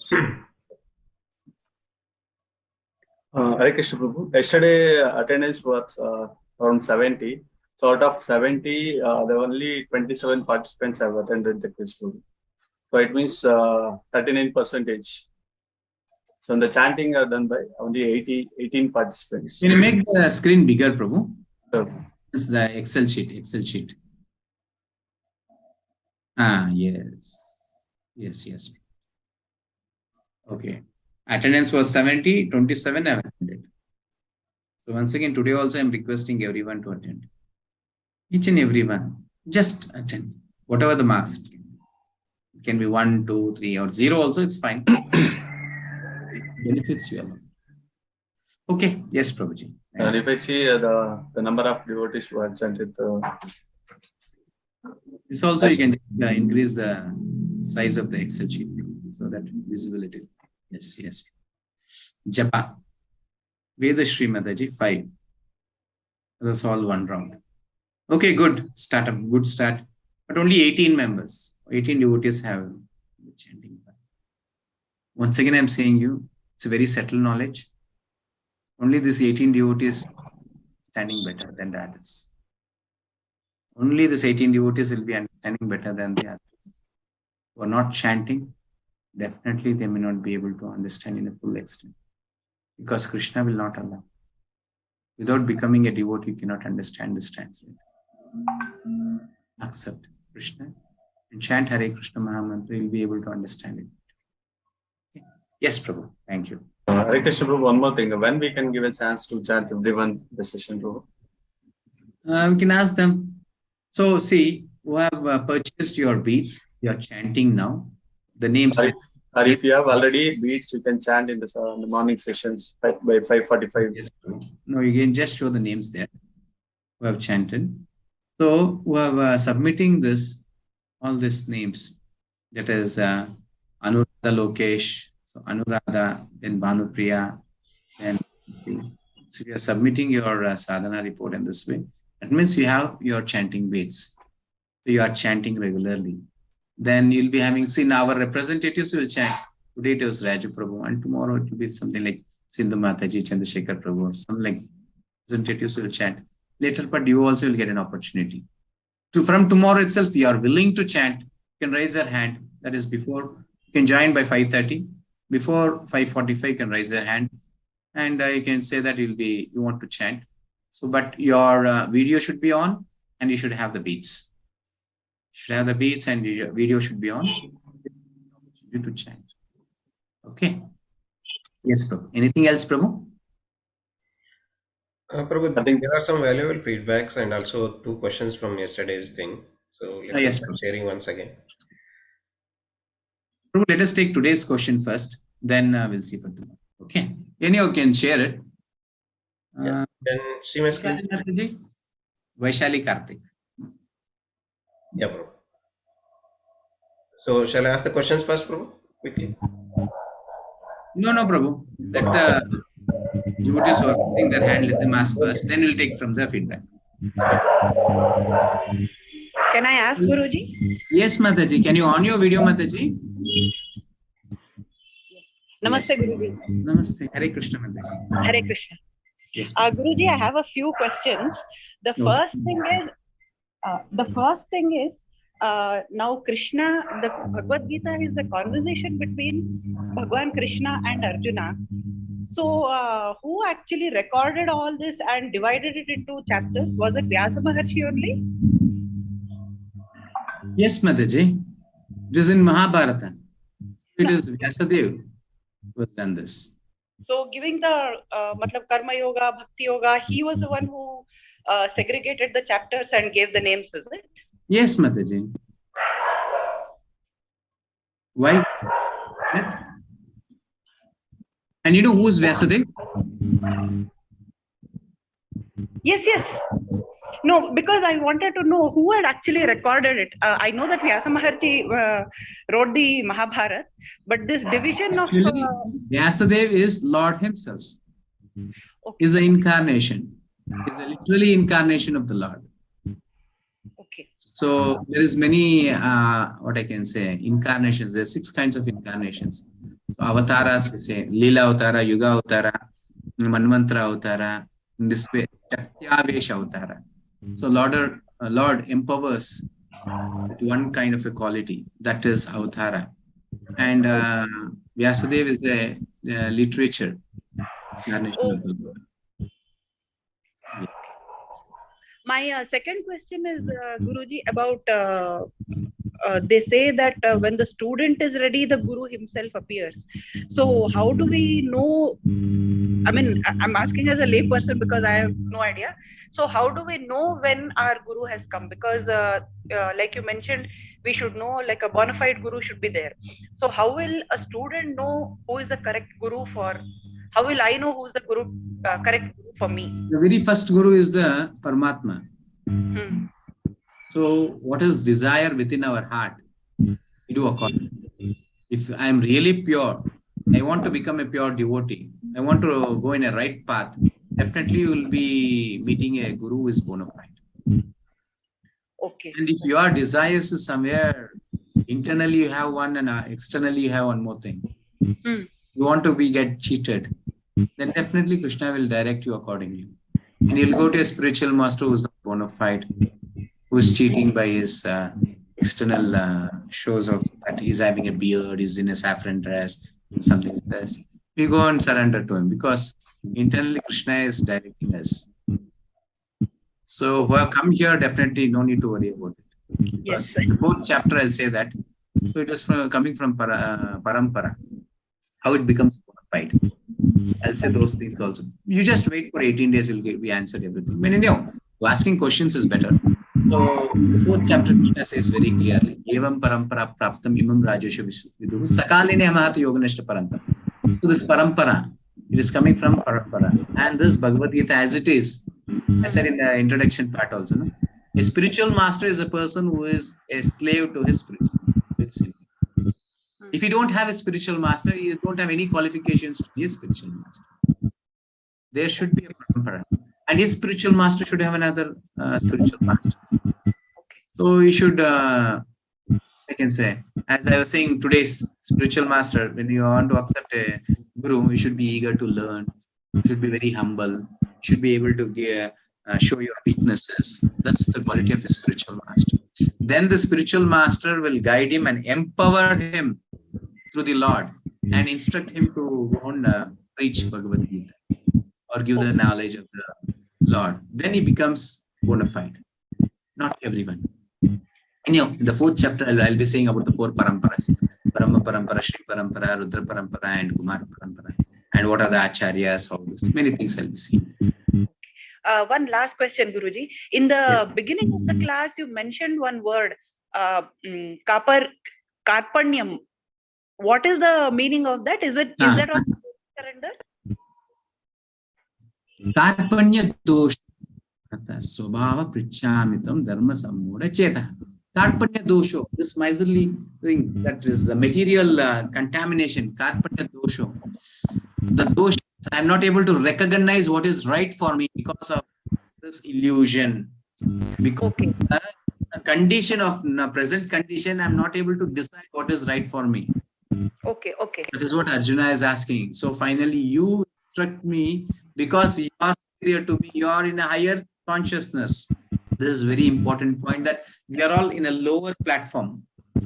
Hare Krishna, Prabhu. Yesterday, attendance was around 70. So out of 70, there were only 27 participants have attended the quiz, Prabhu. So it means 39%. So the chanting are done by only 18 participants. Can you make the screen bigger, Prabhu? Sure. It's the Excel sheet. Yes. Yes. Okay. Attendance was 70, 27 I've attended. So once again, today also I'm requesting everyone to attend. Each and everyone, just attend. Whatever the marks. It can be 1, 2, 3 or 0 also, it's fine. It benefits you a lot. Okay. Yes, Prabhuji. And if I see the number of devotees who have chanted, this also you can increase the size of the Excel sheet so that visibility. Yes. Japa. Veda Shri Mataji 5. That's all one round. Okay, good. Start up. Good start. But only 18 members. 18 devotees have chanting. Once again, I'm saying you, it's a very subtle knowledge. Only these 18 devotees standing better than the others. Only these 18 devotees will be understanding better than the others. Who are not chanting, definitely they may not be able to understand in a full extent. Because Krishna will not allow. Without becoming a devotee, you cannot understand this translation. Accept Krishna and chant Hare Krishna Mahamantra, you'll be able to understand it. Okay. Yes, Prabhu. Thank you. Hare Krishna Prabhu, one more thing. When we can give a chance to chant everyone the session, Prabhu? We can ask them. So, see, who have purchased your beads, you are chanting now. The names. Or if you have already beads, you can chant in the morning sessions by 5:45. Yes, no, you can just show the names there who have chanted. So, who have submitting this, all these names, that is Anuradha Lokesh, so Anuradha, then Bhanupriya, then so you are submitting your sadhana report in this way. That means you have your chanting beads. So you are chanting regularly. Then you'll be having, see, now our representatives will chant. Today it was Raju Prabhu, and tomorrow it will be something like Sindhu Mataji, Chandrasekhar Prabhu, or something like representatives will chant. Later, but you also will get an opportunity. From tomorrow itself, you are willing to chant, you can raise your hand. That is before, you can join by 5:30. Before 5:45, you can raise your hand. And you can say that you want to chant. So, but your video should be on and you should have the beats. Should have the beats and your video should be on. You to chant. Okay. Yes, Prabhu. Anything else, Prabhu? Prabhu, I think there are some valuable feedbacks and also 2 questions from yesterday's thing. So Yes, sharing once again. Prabhu, let us take today's question first. Then we'll see for tomorrow. Okay. Anyone can share it. Can see my screen? Vaishali Karthik. Yeah, Prabhu. So shall I ask the questions first, Prabhu? Quickly. No, Prabhu. Let the devotees who are putting their hand, let them ask first. Then we'll take from the feedback. Can I ask, Guruji? Yes, Mataji. Can you on your video, Mataji? Namaste, yes. Guruji. Namaste. Hare Krishna, Mataji. Hare Krishna. Yes. Guruji, I have a few questions. The first thing is, now Krishna, the Bhagavad Gita is a conversation between Bhagwan Krishna and Arjuna. So, who actually recorded all this and divided it into chapters? Was it Vyasa Maharshi only? Yes, Mataji. It is in Mahabharata. It is Vyasadeva who has done this. So, giving the Karma Yoga, Bhakti Yoga, he was the one who segregated the chapters and gave the names, is it? Yes, Mataji. Why? And you know who's Vyasadeva? Yes. No, because I wanted to know who had actually recorded it. I know that Vyasa Maharshi wrote the Mahabharata, but this division of... Vyasadeva is Lord himself. Okay. Is an incarnation. Is a literally incarnation of the Lord. Okay. So there is many, what I can say, incarnations. There are 6 kinds of incarnations. So avatars, we say, Leela Avatara, Yuga Avatara, Manvantara Avatara, in this way, Shaktyavesh Avatara. So Lord empowers with one kind of a quality, that is Avatara. And Vyasadeva is the literature. My second question is, Guruji, about they say that when the student is ready, the guru himself appears. So how do we know? I mean, I'm asking as a layperson because I have no idea. So how do we know when our guru has come? Because like you mentioned, we should know, like a bona fide guru should be there. So how will a student know who is the correct guru for? How will I know who is the guru correct guru for me? The very first guru is the Paramatma. Hmm. So what is desire within our heart, we do accordingly. If I am really pure, I want to become a pure devotee, I want to go in a right path, definitely you will be meeting a guru who is bona fide. Okay. And if your desires is somewhere, internally you have one and externally you have one more thing. Hmm. You want to get cheated, then definitely Krishna will direct you accordingly. And you'll go to a spiritual master who is not bona fide, who is cheating by his external shows of that he's having a beard, he's in a saffron dress, something like this. We go and surrender to him because internally Krishna is directing us. So who have come here, definitely no need to worry about it. Yes. In the fourth chapter, I'll say that. So it was coming from Parampara, how it becomes bona fide. I'll say those things also. You just wait for 18 days, you'll be answered everything. But anyhow, asking questions is better. So the fourth chapter Krishna says very clearly, Evam parampara praptam imam rajesha viduhu sakaline amahat yoganishta parantam. So this parampara, it is coming from parampara. And this Bhagavad Gita as it is, I said in the introduction part also, no? A spiritual master is a person who is a slave to his spiritual. If you don't have a spiritual master, you don't have any qualifications to be a spiritual master. There should be a parampara. And his spiritual master should have another spiritual master. So you should, I can say, as I was saying, today's spiritual master, when you want to accept a guru, you should be eager to learn. You should be very humble. You should be able to show your weaknesses. That's the quality of a spiritual master. Then the spiritual master will guide him and empower him through the Lord and instruct him to go and preach Bhagavad Gita or give the knowledge of the Lord. Then he becomes bona fide. Not everyone. Anyhow, in the fourth chapter, I'll be saying about the four paramparas. Brahma parampara, Shri parampara, Rudra parampara, and Kumar parampara. And what are the acharyas, how this, many things I'll be seeing. One last question, Guruji. In the Yes. beginning of the class, you mentioned one word, karpanyam. What is the meaning of that? Is that also surrender? Karpanya dosha swabhava prichamitam dharma sammoda cheta. Karpanya dosho, this miserly thing, that is the material contamination, karpanya dosho. The dosha, I am not able to recognize what is right for me because of this illusion. Because a condition of present condition, I am not able to decide what is right for me. Okay. That is what Arjuna is asking. So finally, you instruct me because you are superior to me. You are in a higher consciousness. This is very important point, that we are all in a lower platform.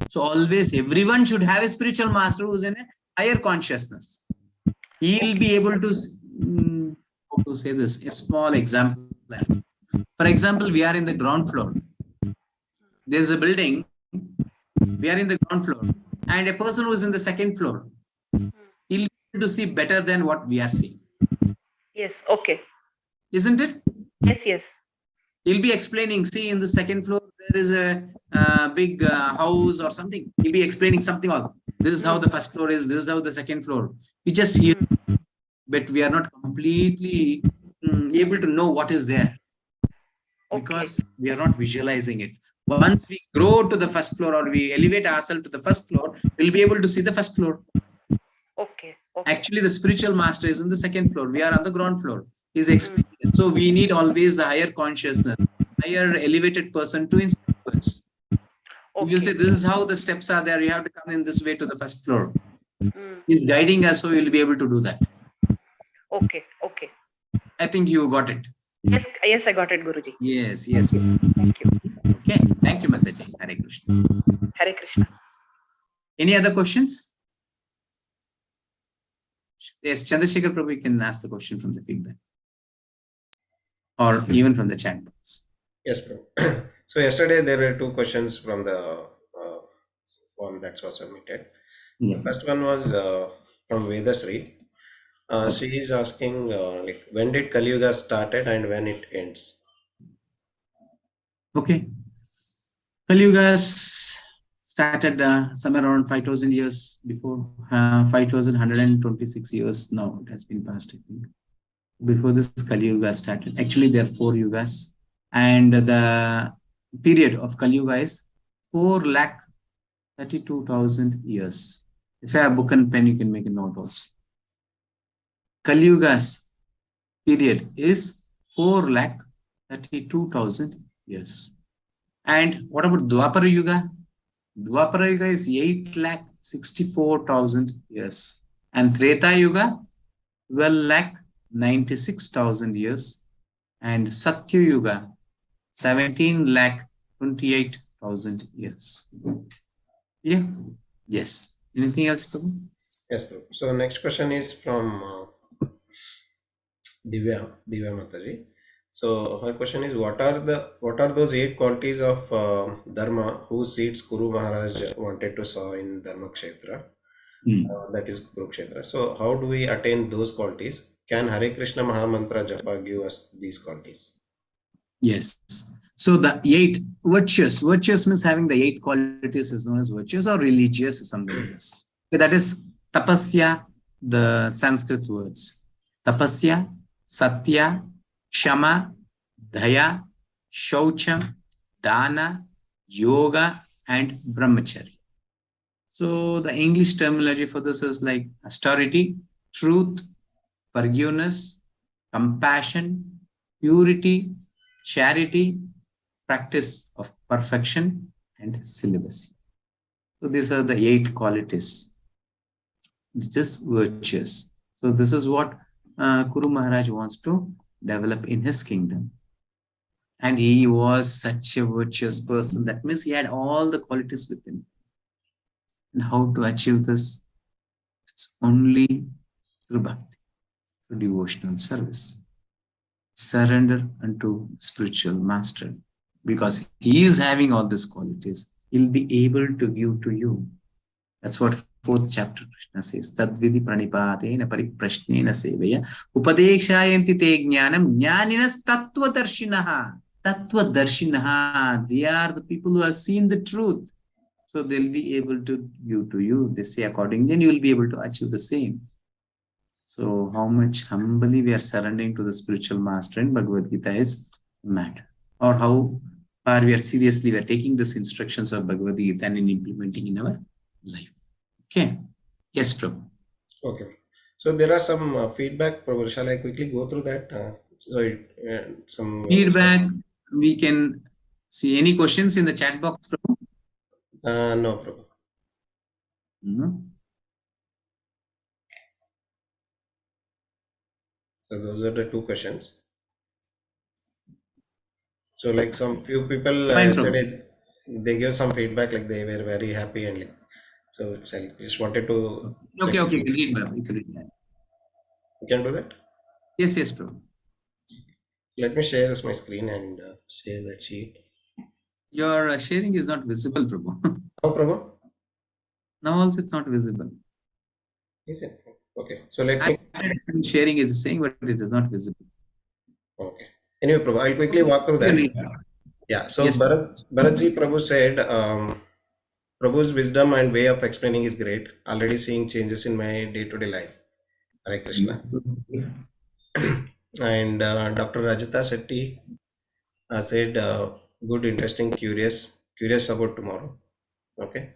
So always everyone should have a spiritual master who is in a higher consciousness. He will be able to, how to say this, a small example. For example, we are in the ground floor. There is a building. We are in the ground floor. And a person who is in the second floor, he'll be able to see better than what we are seeing. Yes, okay. Isn't it? Yes. He'll be explaining, see, in the second floor, there is a big house or something. He'll be explaining something also. This is how the first floor is. This is how the second floor. We just hear, but we are not completely able to know what is there. Because we are not visualizing it. Once we grow to the first floor or we elevate ourselves to the first floor, we'll be able to see the first floor. Okay. Actually, the spiritual master is on the second floor. We are on the ground floor. His experience. So we need always the higher consciousness, higher elevated person to inspire us. We will say, this is how the steps are there. You have to come in this way to the first floor. He's guiding us, so we'll be able to do that. Okay. I think you got it. Yes, I got it, Guruji. Yes. Thank you. Okay. Thank you, Mataji. Hare Krishna. Hare Krishna. Any other questions? Yes, Chandrasekhar Prabhu, you can ask the question from the feedback. Or even from the chat box. Yes, bro. So yesterday there were two questions from the one that was submitted. Yes. The first one was from Vedasri. Okay. She is asking like, when did Kali Yuga started and when it ends? Okay. Kali Yuga started somewhere around 5,000 years before, 5,126 years now. It has been passed, I think. Before this Kali Yuga started. Actually, there are 4 yugas, and the period of Kali Yuga is 4,32,000 years. If you have a book and pen, you can make a note also. Kali Yuga's period is 4,32,000 years. And what about Dwapara Yuga? Dwapara Yuga is 8,64,000 years. And Treta Yuga, 12,96,000 years. And Satya Yuga, 17,28,000 years. Yeah. Yes. Anything else, Prabhu? Yes, Prabhu. So next question is from Divya Mataji. So her question is, what are those 8 qualities of Dharma whose seeds Kuru Maharaj wanted to sow in Dharma Kshetra? That is Kurukshetra. So how do we attain those qualities? Can Hare Krishna Mahamantra Japa give us these qualities? Yes. So the 8 virtues means having the 8 qualities is known as virtues, or religious is something else. So that is tapasya, the Sanskrit words. Tapasya, satya, kshama, daya, shaucha, dana, yoga, and brahmacharya. So the English terminology for this is like austerity, truth, forgiveness, compassion, purity, charity, practice of perfection, and celibacy. So these are the 8 qualities. It's just virtues. So this is what Kuru Maharaj wants to develop in his kingdom. And he was such a virtuous person. That means he had all the qualities within. And how to achieve this? It's only through bhakti, through devotional service. Surrender unto spiritual master, because he is having all these qualities. He'll be able to give to you. That's what 4th chapter Krishna says. Tadvidi pranipadena pariprashnena sevaya upadekshayanti te jnanam jnaninas tattvadarshinaha. Tattvadarshinaha, they are the people who have seen the truth. So they'll be able to give to you. They say accordingly, and you will be able to achieve the same. So how much humbly we are surrendering to the spiritual master in Bhagavad Gita is matter. Or how far we are seriously we are taking these instructions of Bhagavad Gita and implementing in our life. Okay. Yes, Prabhu. Okay. So there are some feedback, Prabhu. Shall I quickly go through that? Some feedback. We can see any questions in the chat box, Prabhu? No, Prabhu. No. So those are the 2 questions. So like some few people yesterday, they gave some feedback, like they were very happy, and like, so I just wanted to. Okay. You can read that. You can read that. You can do that? Yes, Prabhu. Let me share my screen and share that sheet. Your sharing is not visible, Prabhu. Oh, Prabhu? Now also it's not visible. Is it? Okay. So let me. Sharing is saying, but it is not visible. Okay. Anyway, Prabhu, I'll quickly walk through that. Yeah. So yes, Bharatji Prabhu said, Prabhu's wisdom and way of explaining is great. Already seeing changes in my day-to-day life. Hare Krishna. And Dr. Rajita Shetty said, good, interesting, curious about tomorrow. Okay.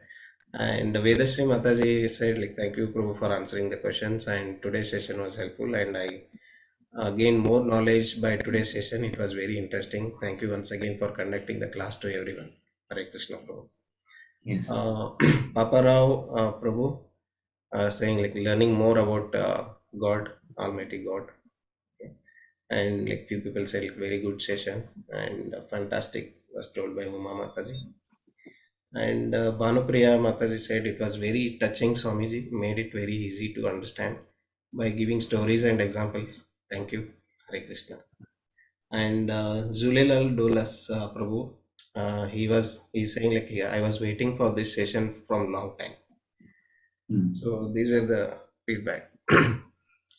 And Vedasri Mataji said, like, thank you, Prabhu, for answering the questions, and today's session was helpful, and I gained more knowledge by today's session. It was very interesting. Thank you once again for conducting the class to everyone. Hare Krishna, Prabhu. Yes. Papa Rao Prabhu saying, like, learning more about God, Almighty God. Okay. And like few people said, like, very good session and fantastic, was told by Uma Mataji. And Bhanupriya Mataji said it was very touching. Swamiji made it very easy to understand by giving stories and examples. Thank you. Hare Krishna. And Zulelal Dolas Prabhu he's saying like, yeah, I was waiting for this session from long time. So these were the feedback.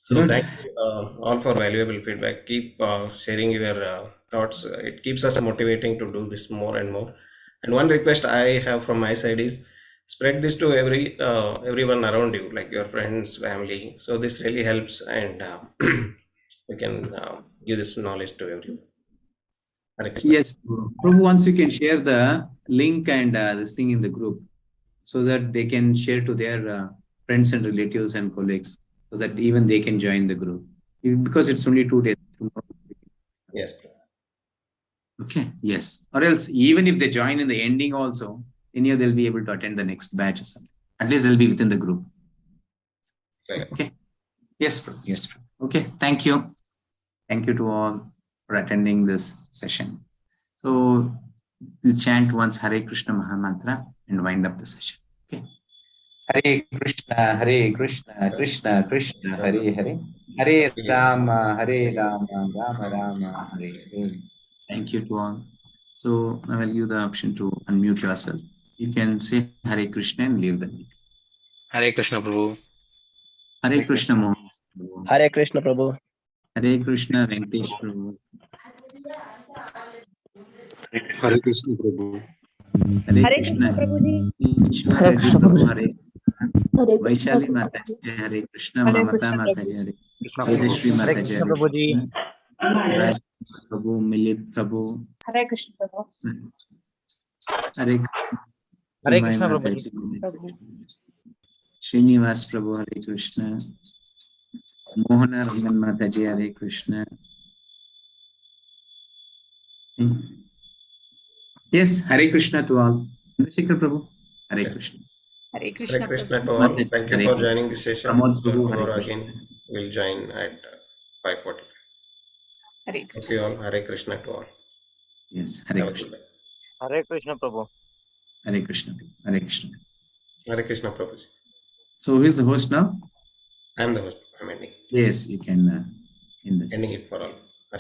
So Good. thank you all for valuable feedback. Keep sharing your thoughts. It keeps us motivating to do this more and more. And one request I have from my side is spread this to everyone around you, like your friends, family. So this really helps, and we can give this knowledge to everyone. Hare Krishna. Yes, Prabhu, once you can share the link and this thing in the group so that they can share to their friends and relatives and colleagues so that even they can join the group. Because it's only 2 days. Yes. Okay, yes. Or else, even if they join in the ending also, anyhow, they'll be able to attend the next batch or something. At least they'll be within the group. Right. Okay. Yes, Prabhu. Yes, Prabhu. Okay, thank you. Thank you to all for attending this session. So we'll chant once Hare Krishna Mahamantra and wind up the session. Okay. Hare Krishna, Krishna Krishna, Hare Hare. Hare Rama, Rama Rama, Hare Hare. Thank you to all. So I will give you the option to unmute yourself. You can say Hare Krishna and leave the meeting. Hare Krishna Prabhu. Hare Krishna Mohan. Hare Krishna Prabhu. Hare Krishna Venkatesh Prabhu. Hare Krishna Prabhu. Hare Krishna Prabhuji. Ishwar Reddy Prabhu Hare. Vaishali Mata Hare Krishna. Mamata Mata Hare. Vedashri Mata Hare. Prabhuji. Raj Prabhu, Milit Prabhu. Hare Krishna Prabhu. Hare Hare Krishna Prabhuji. Srinivas Prabhu Hare Krishna. Mohana Raman Mataji Hare Krishna. Yes, Hare Krishna to all. Chandrasekhar Prabhu, Hare Krishna. Hare Krishna Hare Krishna Prabhu. to all. Thank you for joining this session. Pramod Prabhu, Hare Tomorrow Krishna. again we'll join at 5:45. Hare Thank Krishna. you all. Hare Krishna to all. Yes, Have Hare a Krishna. good day. Hare Krishna Prabhu. Hare Krishna. Hare Krishna. Hare Krishna Prabhuji. So who is the host now? I am the host. I'm ending. Yes, you can end this. Ending it for all.